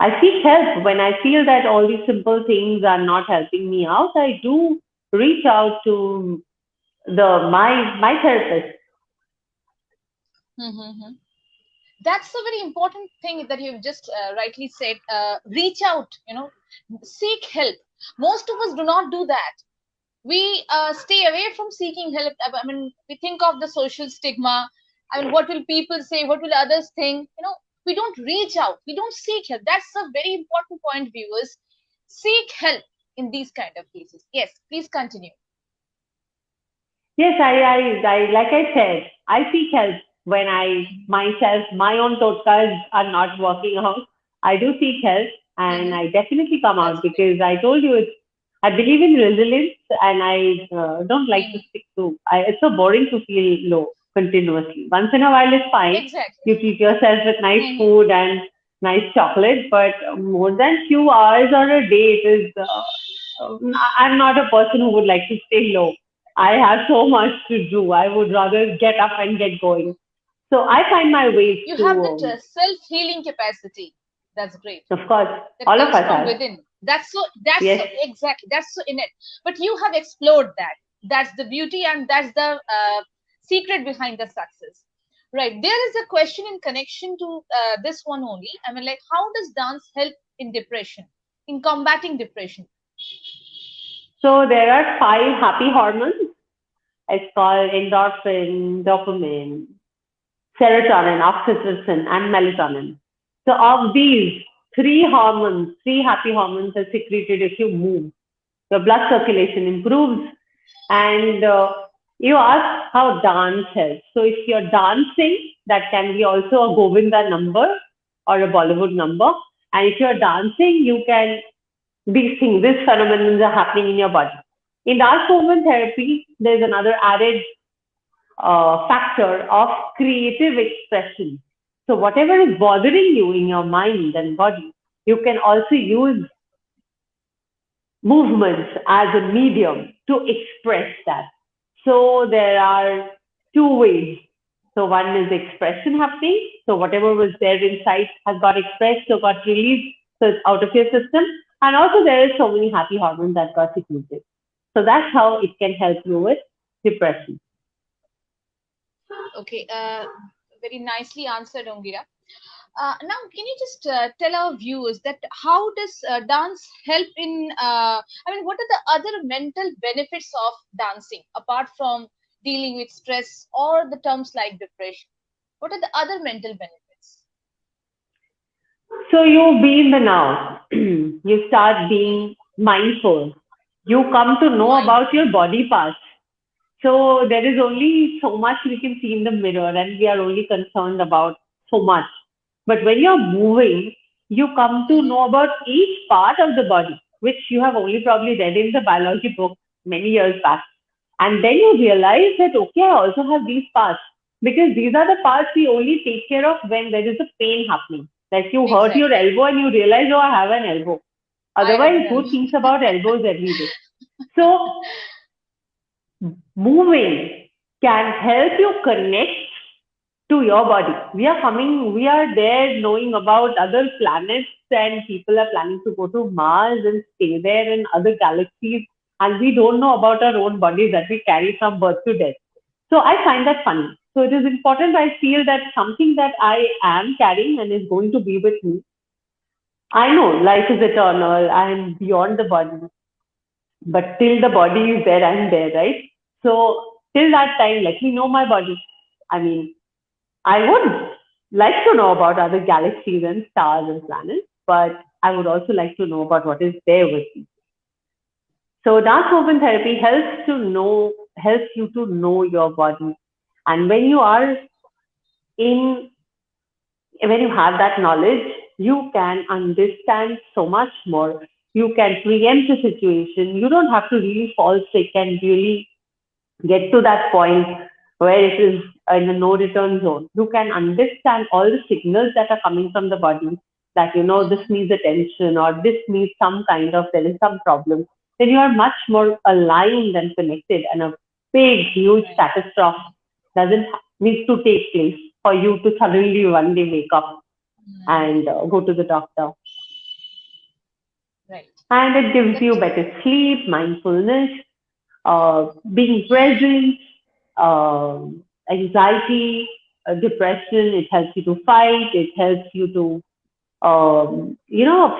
I seek help when I feel that all these simple things are not helping me out. I do reach out to my therapist. Mm-hmm. That's a very important thing that you've just rightly said. Reach out, seek help. Most of us do not do that. We stay away from seeking help. We think of the social stigma. What will people say? What will others think? We don't reach out. We don't seek help. That's a very important point, viewers. Seek help in these kind of cases. Yes, please continue. Yes, like I said, I seek help when my own totkas are not working out. I do seek help and Hmm. I definitely come That's out great. because I told you I believe in resilience and I don't like to Hmm. stick to, it's so boring to feel low continuously. Once in a while is fine. Exactly. You treat yourself with nice Hmm. food and nice chocolate, but more than few hours or a day, I'm not a person who would like to stay low. I have so much to do. I would rather get up and get going. So I find my ways You to, have that self-healing capacity. That's great. of course, That all of comes us from have. within. That's so Yes, exactly, that's so innate. But you have explored that. That's the beauty, and that's the secret behind the success. Right. There is a question in connection to this one only. Like, how does dance help in depression, in combating depression? so there are five happy hormones. It's called endorphin, dopamine, serotonin, oxytocin, and melatonin. So of these, three happy hormones are secreted if you move. Your blood circulation improves. And you ask how dance helps. So if you're dancing, that can be also a Govinda number or a Bollywood number. And if you're dancing, you can, these things, these phenomena are happening in your body. In dance movement therapy, there's another added factor of creative expression. So whatever is bothering you in your mind and body, you can also use movements as a medium to express that. So there are two ways. So one is expression happening. So whatever was there inside has got expressed, so got released, so it's out of your system. And also there is so many happy hormones that got secreted. So that's how it can help you with depression. Okay. Very nicely answered, Ongira. Now, can you just tell our viewers that how does dance help in? What are the other mental benefits of dancing apart from dealing with stress or the terms like depression? What are the other mental benefits? So you be in the now. You start being mindful. You come to know about Mindful. your body parts. So there is only so much we can see in the mirror, and we are only concerned about so much. But when you're moving, you come to Hmm. know about each part of the body, which you have only probably read in the biology book many years back. And then you realize that, okay, I also have these parts. Because these are the parts we only take care of when there is a pain happening. Like you hurt your Exactly. elbow and you realize, oh, I have an elbow. I have Otherwise, an who elbow. thinks about elbows every day? So moving can help you connect to your body. We are there knowing about other planets, and people are planning to go to Mars and stay there in other galaxies. And we don't know about our own bodies that we carry from birth to death. So I find that funny. So it is important. I feel that something that I am carrying and is going to be with me. I know life is eternal. I am beyond the body. But till the body is there, I'm there, right? So till that time, let me know my body. I mean, I would like to know about other galaxies and stars and planets, but I would also like to know about what is there with me. So dance movement therapy helps you to know your body. And in when you have that knowledge, you can understand so much more. You can preempt the situation. You don't have to really fall sick and really get to that point where it is in a no return zone. You can understand all the signals that are coming from the body that, this needs attention or this needs some kind of, there is some problem. Then you are much more aligned and connected, and a big, huge Right. catastrophe doesn't needs to take place for you to suddenly one day wake up Mm, and go to the doctor. right. And it gives That you better sleep, mindfulness, being present, anxiety, depression. It helps you to fight. It helps you to,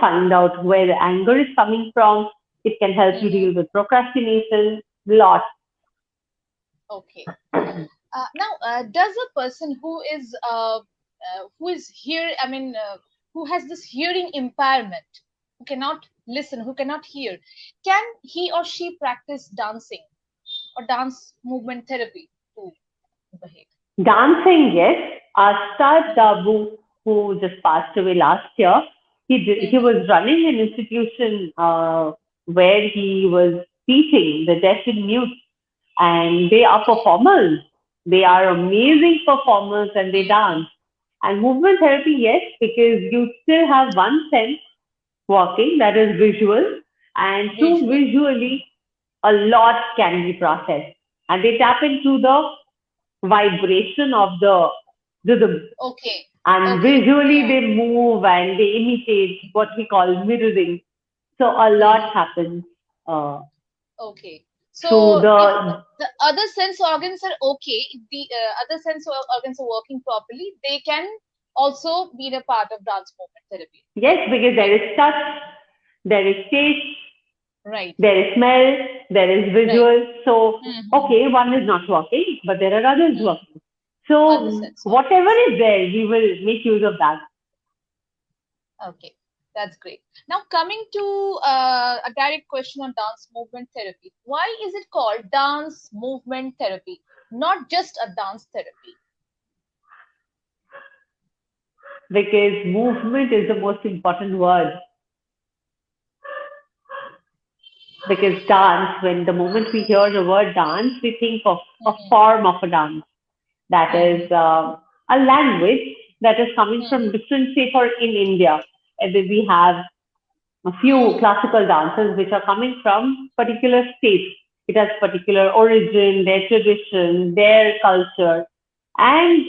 find out where the anger is coming from. It can help you mhm. deal with procrastination. Lot. Okay. Now, does a person who is here, I mean, who has this hearing impairment, who cannot listen, who cannot hear, can he or she practice dancing or dance movement therapy to behave? Dancing, yes. Astad Dabu, who just passed away last year, he Mm-hmm. was running an institution where he was teaching the deaf and mute, and they are Okay. performers. They are amazing performers, and they dance. And movement therapy, yes, because you still have one sense working, that is visual, and through Visual. visually, a lot can be processed. And they tap into the vibration of the rhythm. Okay. And Okay. visually, Yeah. they move and they imitate what we call mirroring. So a lot Mm-hmm. happens uh, Okay. through So if the. the other sense organs are okay, if the other sense organs are working properly, they can also be a part of dance movement therapy, Yes, because there right? is touch, there is taste, Right. there is smell, there is Right. visual. So, Mm-hmm. okay, one is not working, but there are others Mm. working. Other So, sense whatever organs. is there, we will make use of that. Okay, that's great. Now coming to a direct question on dance movement therapy. Why is it called dance movement therapy, not just a dance therapy? Because movement is the most important word. Because dance, when the moment we hear the word dance, we think of a Mm-hmm. form of a dance. That Mm-hmm. is a language that is coming from Mm-hmm. different, say, for in India, we have a few Mm. classical dances which are coming from particular states. It has particular origin, their tradition, their culture, and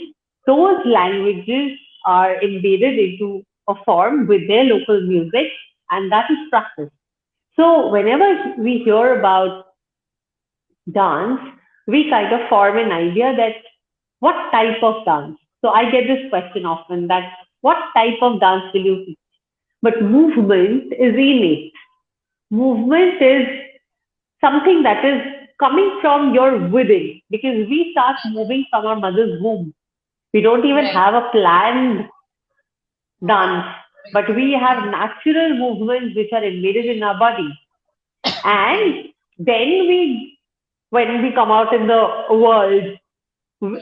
those languages are embedded into a form with their local music, and that is practice. So whenever we hear about dance, we kind of form an idea that what type of dance. So I get this question often that what type of dance will you teach? But movement is innate. Movement is something that is coming from your within because we start moving from our mother's womb. We don't even Right. have a planned dance, Right. but we have Mm. natural movements which are embedded in our body. Mm. And then when we come out in the world,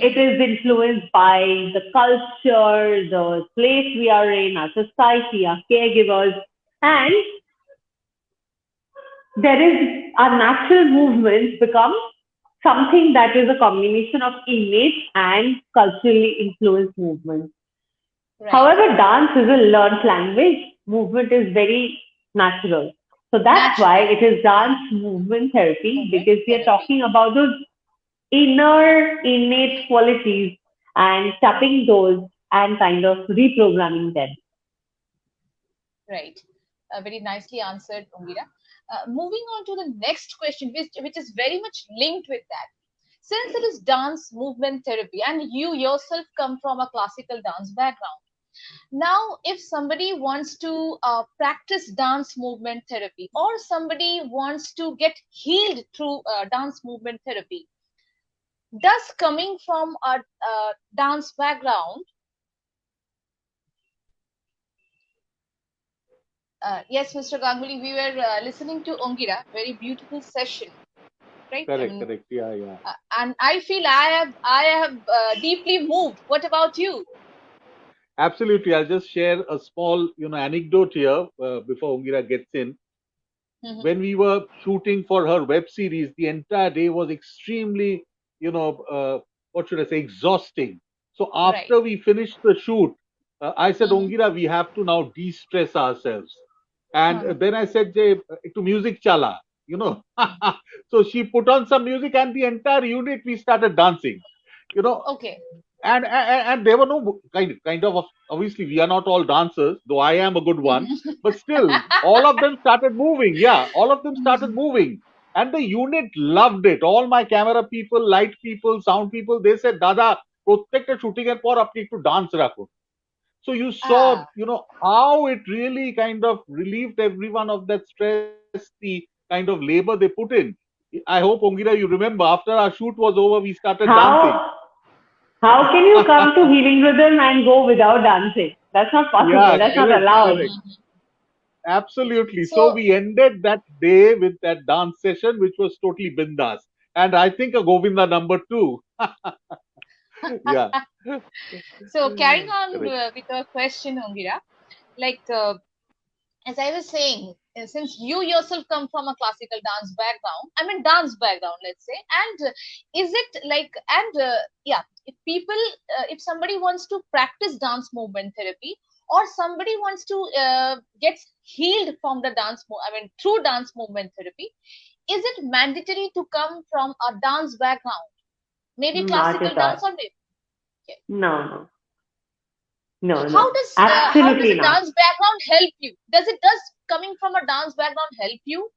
it Mm. is influenced by the culture, the place we are in, our society, our caregivers, and there is our natural movements become something that is a combination of innate and culturally influenced movements. Right. However, dance is a learned language. Movement is very natural. So that's why Natural it is dance movement therapy movement because we are therapy. talking about those inner innate qualities and tapping those and kind of reprogramming them. Right. Very nicely answered, Ungira. Moving on to the next question, which is very much linked with that. Since it is dance movement therapy and you yourself come from a classical dance background, Now, if somebody wants to practice dance movement therapy, or somebody wants to get healed through dance movement therapy, does coming from a dance background, yes, Mr. Ganguly, we were listening to Ongira, very beautiful session, right? Correct. Yeah. And I feel I have deeply moved. What about you? Absolutely. I'll just share a small, anecdote here before Ongira gets in. Mhm. When we were shooting for her web series, the entire day was extremely, what should I say, exhausting. So Right. after we finished the shoot, I said, Mhm. Ongira, we have to now de-stress ourselves. And Uh-huh. then I said, Jay, to music chala, So she put on some music and the entire unit, we started dancing. Okay. And there were no kind of, obviously we are not all dancers, though I am a good one, but still all of them started moving. Yeah, all of them started moving, and the unit loved it. All my camera people, light people, sound people, they said, Dada, protected shooting and por apni to dance rakho. So you saw, Ah, how it really kind of relieved everyone of that stress, the kind of labor they put in. I hope, Ongira, you remember, after our shoot was over, we started dancing. How how can you come to healing rhythm and go without dancing? That's not possible. Yeah, That's not correct, allowed. correct. Absolutely. So so we ended that day with that dance session, which was totally bindas. And I think a Govinda number two. Yeah. so carrying on Correct. with your question, Ongira, like as I was saying, since you yourself come from a classical dance background, I mean dance background, let's say, and is it like, and yeah, if people, if somebody wants to practice dance movement therapy, or somebody wants to get healed from the I mean through dance movement therapy, is it mandatory to come from a dance background? Maybe Not classical at dance, all. or maybe. Okay. No, no, How no. does Absolutely a not. dance background help you? Does coming from a dance background help you?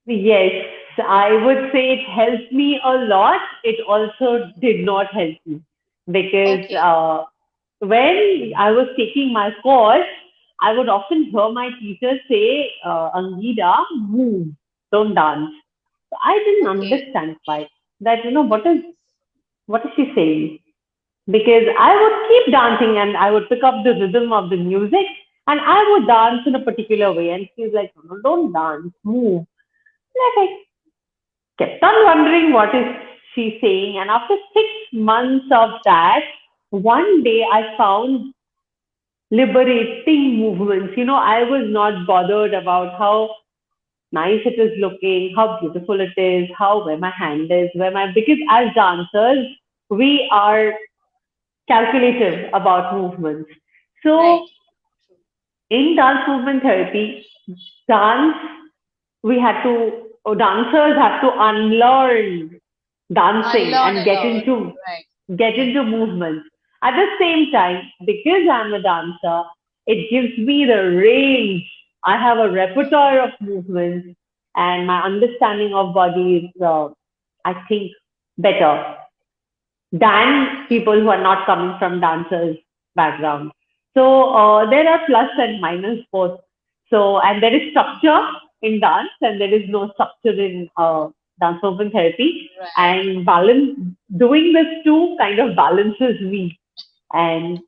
Yes, I would say it helped me a lot. It also did not help me because Okay. when I was taking my course, I would often hear my teacher say, Angida, move, don't dance. So I didn't Okay. understand why. That, what is she saying? Because I would keep dancing and I would pick up the rhythm of the music and I would dance in a particular way. And she's like, no, no, don't dance, move. Like I kept on wondering what is she saying. And after 6 months of that, one day I found liberating movements. I was not bothered about how nice it is looking, how beautiful it is, how where my hand is, because as dancers, we are calculative about movements. Right. So in dance movement therapy, dance we had to dancers have to unlearn dancing Unlearn and and learn. Right. get into movements. At the same time, because I'm a dancer, it gives me the range. I have a repertoire of movements, and my understanding of body is, I think, better than people who are not coming from dancers background. So there are plus and minus both. So and there is structure in dance and there is no structure in dance movement therapy. Right. And balance doing this too kind of balances me. And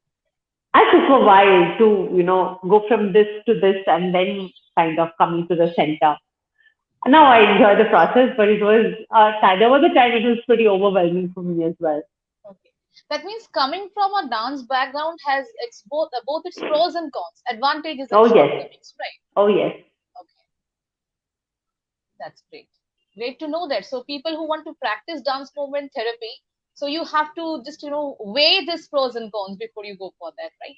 I took a while to go from this to this and then kind of coming to the center. Now I enjoy the process, but it was there was a time it was pretty overwhelming for me as well. Okay. That means coming from a dance background has its both its pros and cons, advantages and Oh yes, shortcomings. Right. oh yes. Okay. That's great. Great to know that. So people who want to practice dance movement therapy, so you have to just weigh this pros and cons before you go for that, right?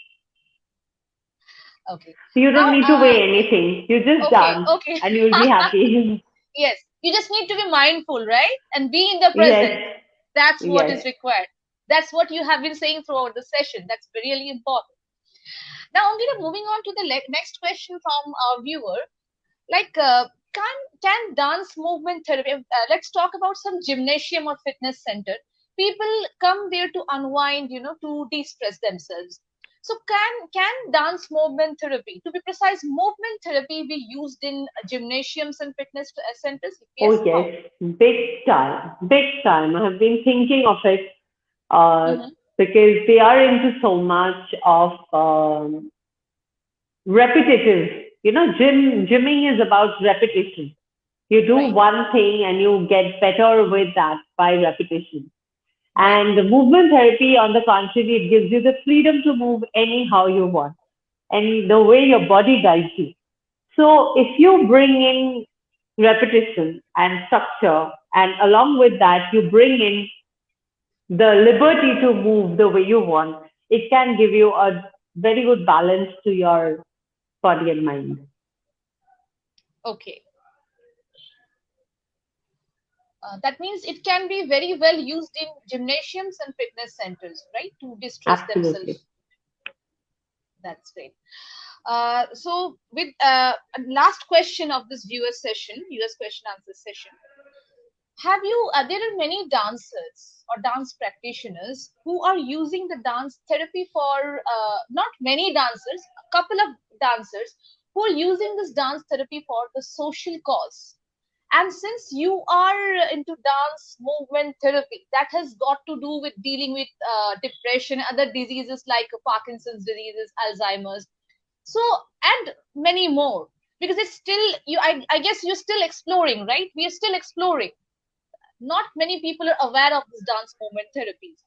Okay. You don't Now, need to weigh anything. You just okay, dance okay. and you'll be happy. Yes, you just need to be mindful, right? And be in the present. Yes, That's what is yes. required. That's what you have been saying throughout the session. That's really important. Now, Angita, moving on to the next question from our viewer. Like, can dance movement therapy? Let's talk about some gymnasium or fitness center. People come there to unwind, to de-stress themselves. So can dance movement therapy, to be precise, movement therapy be used in gymnasiums and fitness centers? If yes, Oh how? yes, big time, big time. I have been thinking of it uh, Hmm. because they are into so much of repetitive. Gymming is about repetition. You do Right. one thing and you get better with that by repetition. Right. And the movement therapy, on the contrary, it gives you the freedom to move anyhow you want, and the way your body guides you. So if you bring in repetition and structure, and along with that, you bring in the liberty to move the way you want, it can give you a very good balance to your body and mind. Okay. That means it can be very well used in gymnasiums and fitness centers, right? To distress Absolutely. themselves. That's great. So, with last question of this viewer session, viewers question answer session, have you? There are many dancers or dance practitioners who are using the dance therapy for not many dancers, a couple of dancers who are using this dance therapy for the social cause. And since you are into dance movement therapy, that has got to do with dealing with depression, other diseases like Parkinson's diseases, Alzheimer's, so and many more. Because it's still you. I guess you're still exploring, right? We are still exploring. Not many people are aware of this dance movement therapies.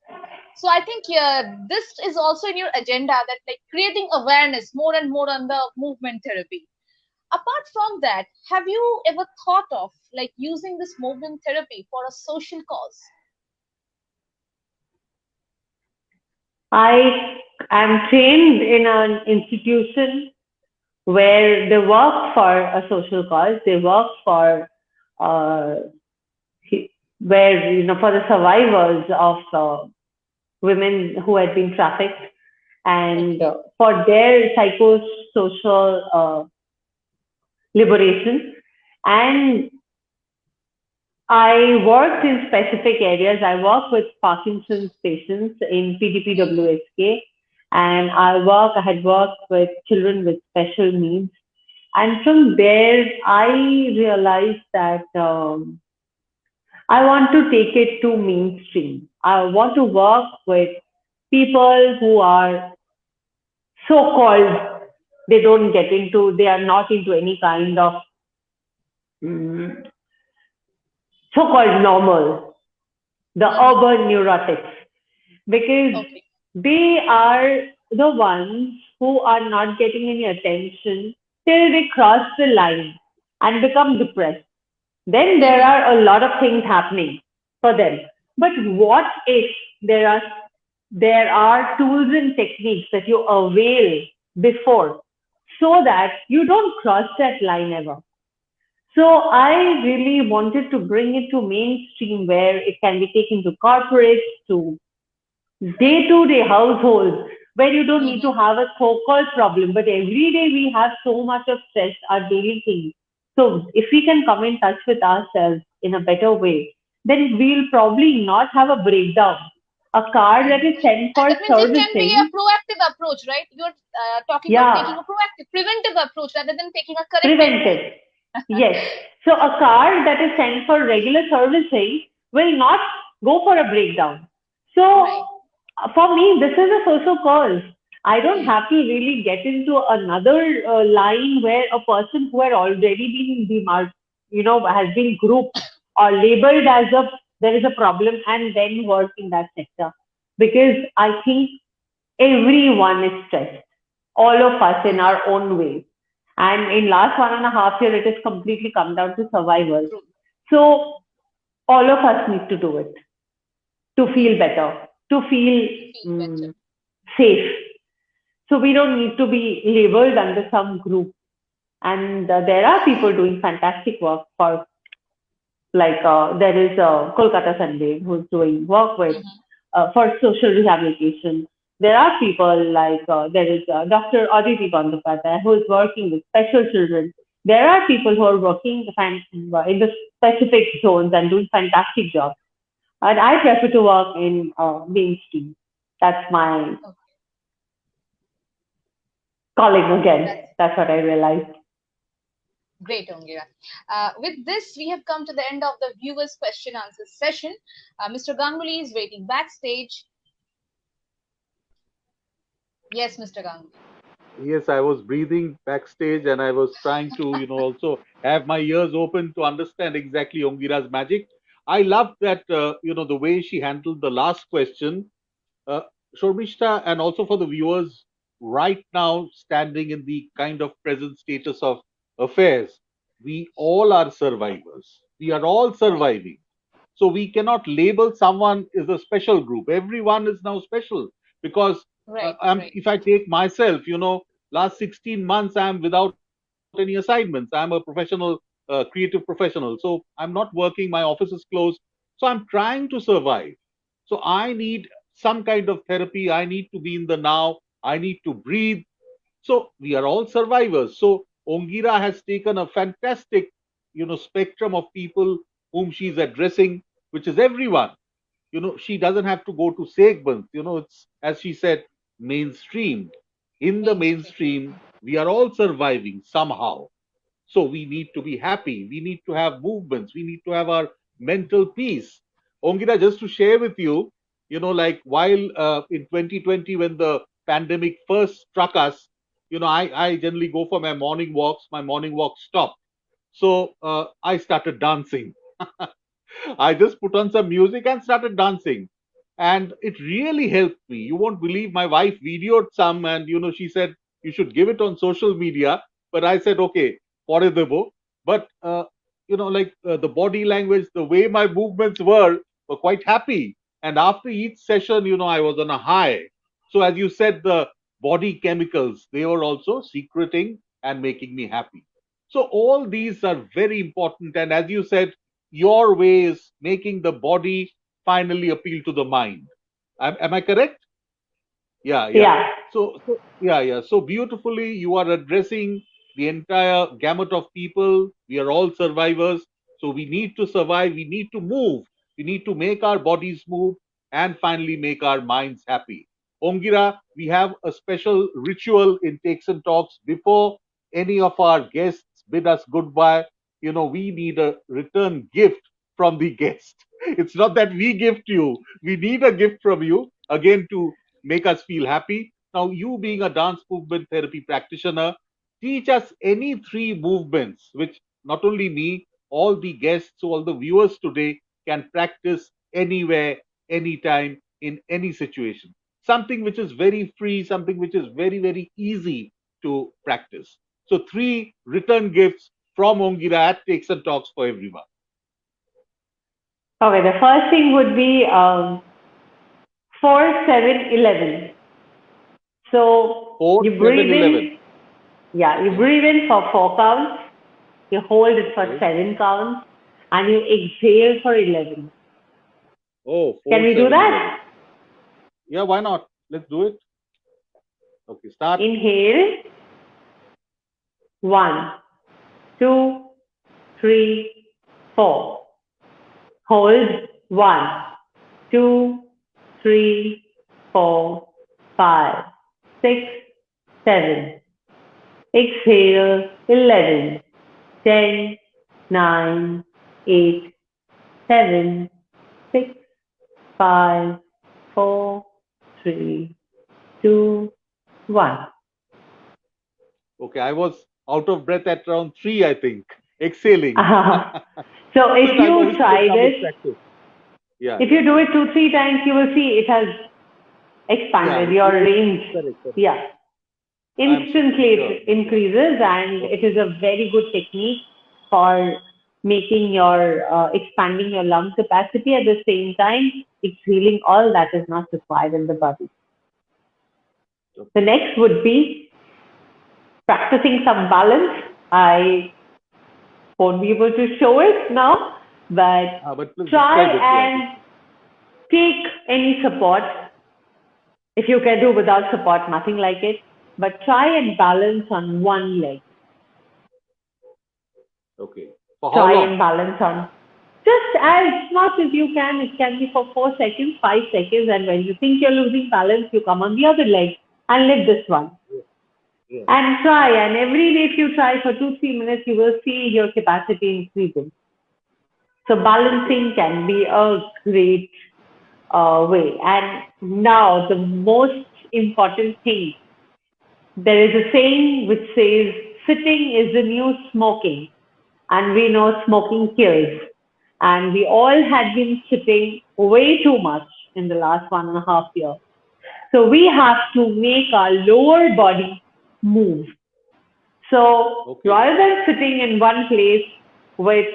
So I think this is also in your agenda, that like creating awareness more and more on the movement therapy. Apart from that, have you ever thought of like using this movement therapy for a social cause? I am trained in an institution where they work for a social cause. They work for uh, where for the survivors of women who had been trafficked, and Okay. for their psychosocial liberation. And I worked in specific areas. I work with Parkinson's patients in Hmm. PDPWSK, and I had worked with children with special needs. And from there, I realized that I want to take it to mainstream. I want to work with people who are so-called, they are not into any kind of mm, so-called normal, the Hmm. urban neurotics, because Okay. they are the ones who are not getting any attention till they cross the line and become depressed. Then there Hmm. are a lot of things happening for them. But what if there are there are tools and techniques that you avail before, so that you don't cross that line ever? So I really wanted to bring it to mainstream where it can be taken to corporates, to day-to-day households, where you don't need to Hmm. have a so-called problem, but every day we have so much of stress, our daily things. So if we can come in touch with ourselves in a better way, then we'll probably not have a breakdown. A car that Hmm. is sent And for that means it can be a servicing, proactive approach, right? You're talking of taking yeah, a proactive, preventive approach rather than taking a corrective one. preventive. Yes. So a car that is sent for regular servicing will not go for a breakdown. So Right. for me, this is a social cause. I don't Hmm. have to really get into another line where a person who had already been has been grouped or labeled as a there is a problem and then work in that sector. Because I think everyone is stressed, all of us in Hmm. our own ways. And in last 1.5 years, it has completely come down to survival. True. So all of us need to do it to feel better, to feel To feel better. mm, safe. So we don't need to be labeled under some group. And there are people doing fantastic work for, like there is Kolkata Sunday who's doing work with Hmm. for social rehabilitation. There are people like there is Dr. Aditi Bandyopadhyay who is working with special children. There are people who are working in the specific zones and doing fantastic jobs. And I prefer to work in mainstream. That's my Okay. calling again. That's what I realized. Great, Ongira. With this, we have come to the end of the viewers' question answer session. Mr. Ganguly is waiting backstage. Yes, Mr. Ganguly. Yes, I was breathing backstage and I was trying to, also have my ears open to understand exactly Ongira's magic. I loved that, the way she handled the last question. Uh, Shormishta, and also for the viewers, right now, standing in the kind of present status of affairs, we all are survivors. We are all surviving. So we cannot label someone as a special group. Everyone is now special because Right, right. if I take myself, last 16 months I'm without any assignments. I'm a professional, creative professional. So I'm not working. My office is closed. So I'm trying to survive. So I need some kind of therapy. I need to be in the now. I need to breathe. So we are all survivors. So Ongira has taken a fantastic, spectrum of people whom she's addressing, which is everyone. She doesn't have to go to segments. It's, as she said, mainstream. In the mainstream, we are all surviving somehow. So we need to be happy. We need to have movements. We need to have our mental peace. Ongida, just to share with you, like while in 2020, when the pandemic first struck us, I generally go for my morning walks. My morning walk stopped. So I started dancing. I just put on some music and started dancing. And it really helped me. You won't believe, my wife videoed some and she said you should give it on social media. But I said, okay, pore debo. But the body language, the way my movements were quite happy. And after each session, I was on a high. So as you said, the body chemicals, they were also secreting and making me happy. So all these are very important. And as you said, your way is making the body finally appeal to the mind. Am I correct? Yeah, yeah. Yeah. Yeah. So beautifully, you are addressing the entire gamut of people. We are all survivors. So we need to survive. We need to move. We need to make our bodies move and finally make our minds happy. Ongira, we have a special ritual in Takes and Talks before any of our guests bid us goodbye. We need a return gift from the guest. It's not that we gift you. We need a gift from you again to make us feel happy. Now, you being a dance movement therapy practitioner, teach us any three movements which not only me, all the guests, all the viewers today can practice anywhere, anytime, in any situation. Something which is very free, something which is very, very easy to practice. So, three return gifts from Ongira at Takes and Talks for everyone. Okay, the first thing would be 4, 7, 11. So 4, you 7, breathe 11. in, yeah, you breathe in for 4 counts, you hold it for Okay. 7 counts, and you exhale for 11. Oh, 4, Can we 7, do 11. that? Yeah, why not? Let's do it. Okay, start. Inhale, 1, 2, 3, 4. Hold, 1, 2, 3, 4, 5, 6, 7. Exhale, 11, 10, 9, 8, 7, 6, 5, 4, 3, 2, 1. Okay, I was out of breath at round 3, I think. Exhaling. So if But I know you it try will come with this, practice. Yeah, if yeah. you do it 2, 3 times, you will see it has expanded Yeah, your range. correct. Yeah. I'm Instantly sure. it increases, and Okay. it is a very good technique for making your expanding your lung capacity at the same time exhaling all that is not required in the body. The next would be practicing some balance. I won't be able to show it now, but But please try describe it. Yeah. and take any support. If you can do without support, nothing like it, but try and balance on one leg. Okay. For how Try long? and balance on just as much as you can. It can be for 4 seconds, 5 seconds, and when you think you're losing balance, you come on the other leg and lift this one. Yeah. And try. And every day, if you try for 2, 3 minutes, you will see your capacity increasing. So balancing can be a great way. And now the most important thing, there is a saying which says sitting is the new smoking. And we know smoking kills. And we all had been sitting way too much in the last 1.5 years. So we have to make our lower body move. So Okay. rather than sitting in one place with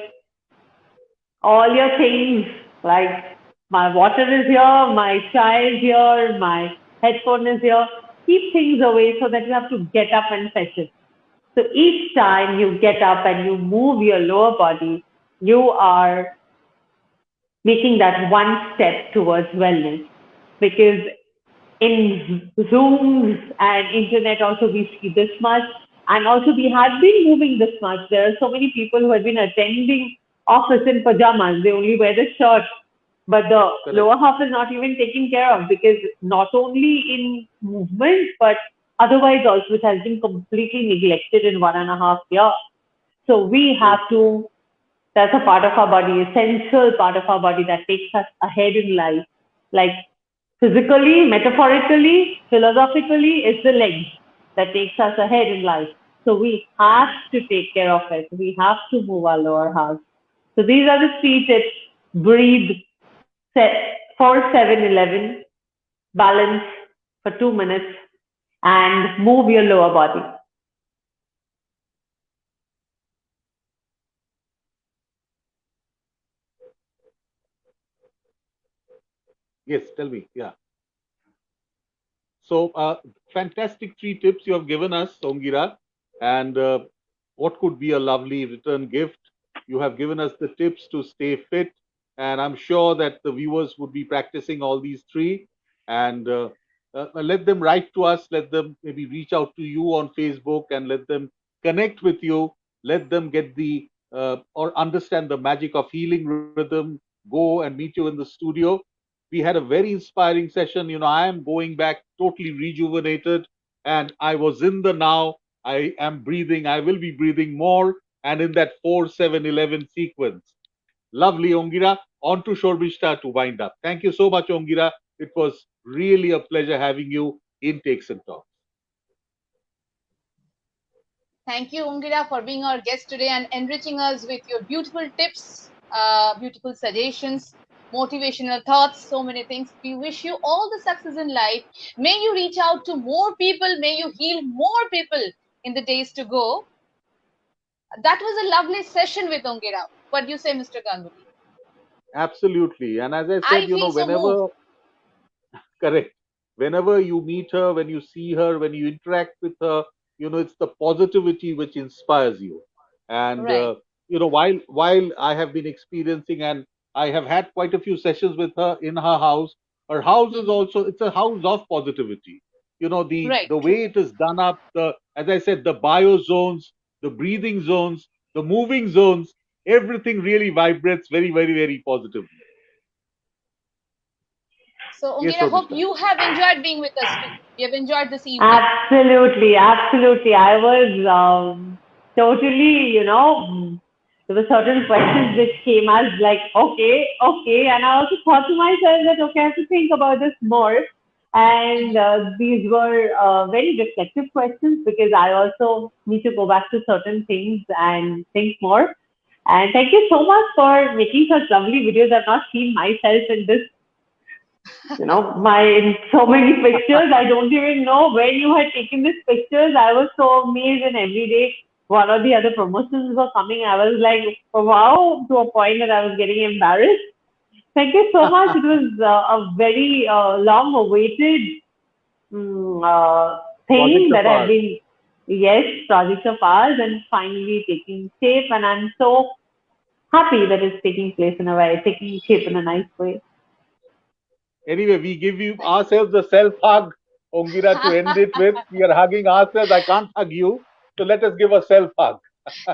all your things, like my water is here, my chai is here, my headphone is here, keep things away so that you have to get up and fetch it. So each time you get up and you move your lower body, you are making that one step towards wellness. Because in Zooms and internet also we see this much, and also we have been moving this much. There are so many people who have been attending office in pajamas. They only wear the shirt, but the Correct. lower half is not even taken care of, because not only in movement but otherwise also it has been completely neglected in 1.5 years. So we Very have true. to, that's a part of our body, essential part of our body that takes us ahead in life. Like physically, metaphorically, philosophically, it's the legs that takes us ahead in life. So we have to take care of it. We have to move our lower house. So these are the 3 tips. Breathe, set 4-7-11, balance for 2 minutes, and move your lower body. Yes, tell me. Yeah. So, fantastic 3 tips you have given us, Ongira. And what could be a lovely return gift? You have given us the tips to stay fit. And I'm sure that the viewers would be practicing all these three. And let them write to us. Let them maybe reach out to you on Facebook and let them connect with you. Let them get the or understand the magic of healing rhythm. Go and meet you in the studio. We had a very inspiring session. I am going back totally rejuvenated, and I was in the now. I am breathing. I will be breathing more, and in that 4-7-11 sequence. Lovely, Ongira. On to Shorbishta to wind up. Thank you so much, Ongira. It was really a pleasure having you in Takes and Talks. Thank you, Ungida, for being our guest today and enriching us with your beautiful tips, beautiful suggestions, motivational thoughts, so many things. We wish you all the success in life. May you reach out to more people. May you heal more people in the days to go. That was a lovely session with Ungida. What do you say, Mr. Ganguly? Absolutely. And as I said, I feel so moved. whenever, correct, whenever you meet her, when you see her, when you interact with her, it's the positivity which inspires you. And Right. while I have been experiencing, and I have had quite a few sessions with her in her house is Hmm. also, it's a house of positivity. Right. The True. way it is done up, the, as I said, the bio zones, the breathing zones, the moving zones, everything really vibrates very, very, very positively. So, Yes, Ungida, hope Robishta. you have enjoyed being with us too. You have enjoyed this evening. Absolutely, absolutely. I was totally, there were certain questions which came as like, okay, okay. And I also thought to myself that, okay, I have to think about this more. And Hmm. these were very reflective questions, because I also need to go back to certain things and think more. And thank you so much for making such lovely videos. I've not seen myself in this, my so many pictures. I don't even know where you had taken these pictures. I was so amazed, and every day one or the other promotions were coming. I was like, wow, to a point that I was getting embarrassed. Thank you so much. It was a very long awaited Project thing of that I've ours. been, yes, project of ours, and finally taking shape. And I'm so happy that it's taking place in a way, taking shape in a nice way. Anyway, we give you ourselves a self hug, Ongira, to end it with. We are hugging ourselves. I can't hug you. So let us give a self hug.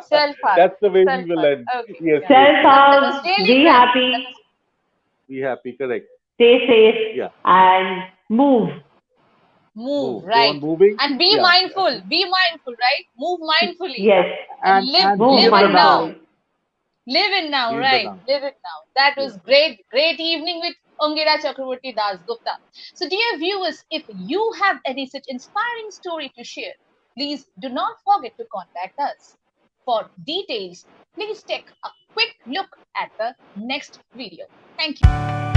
Self hug. That's the way we Self will hug. end. Okay. Yes, Yeah. yes, Self yes. That was out, really be well. That happy, was Be happy, correct. stay safe, Yeah. and move. Move, Go right. on moving. And be Yeah. mindful, right? Move mindfully. Yes, And live, move live in now. mindfully. Live in now, Live the right? now. Live it now. That was Yes. great evening with Ongera Chakraborty Das Gupta. So, dear viewers, if you have any such inspiring story to share, please do not forget to contact us. For details, please take a quick look at the next video. Thank you.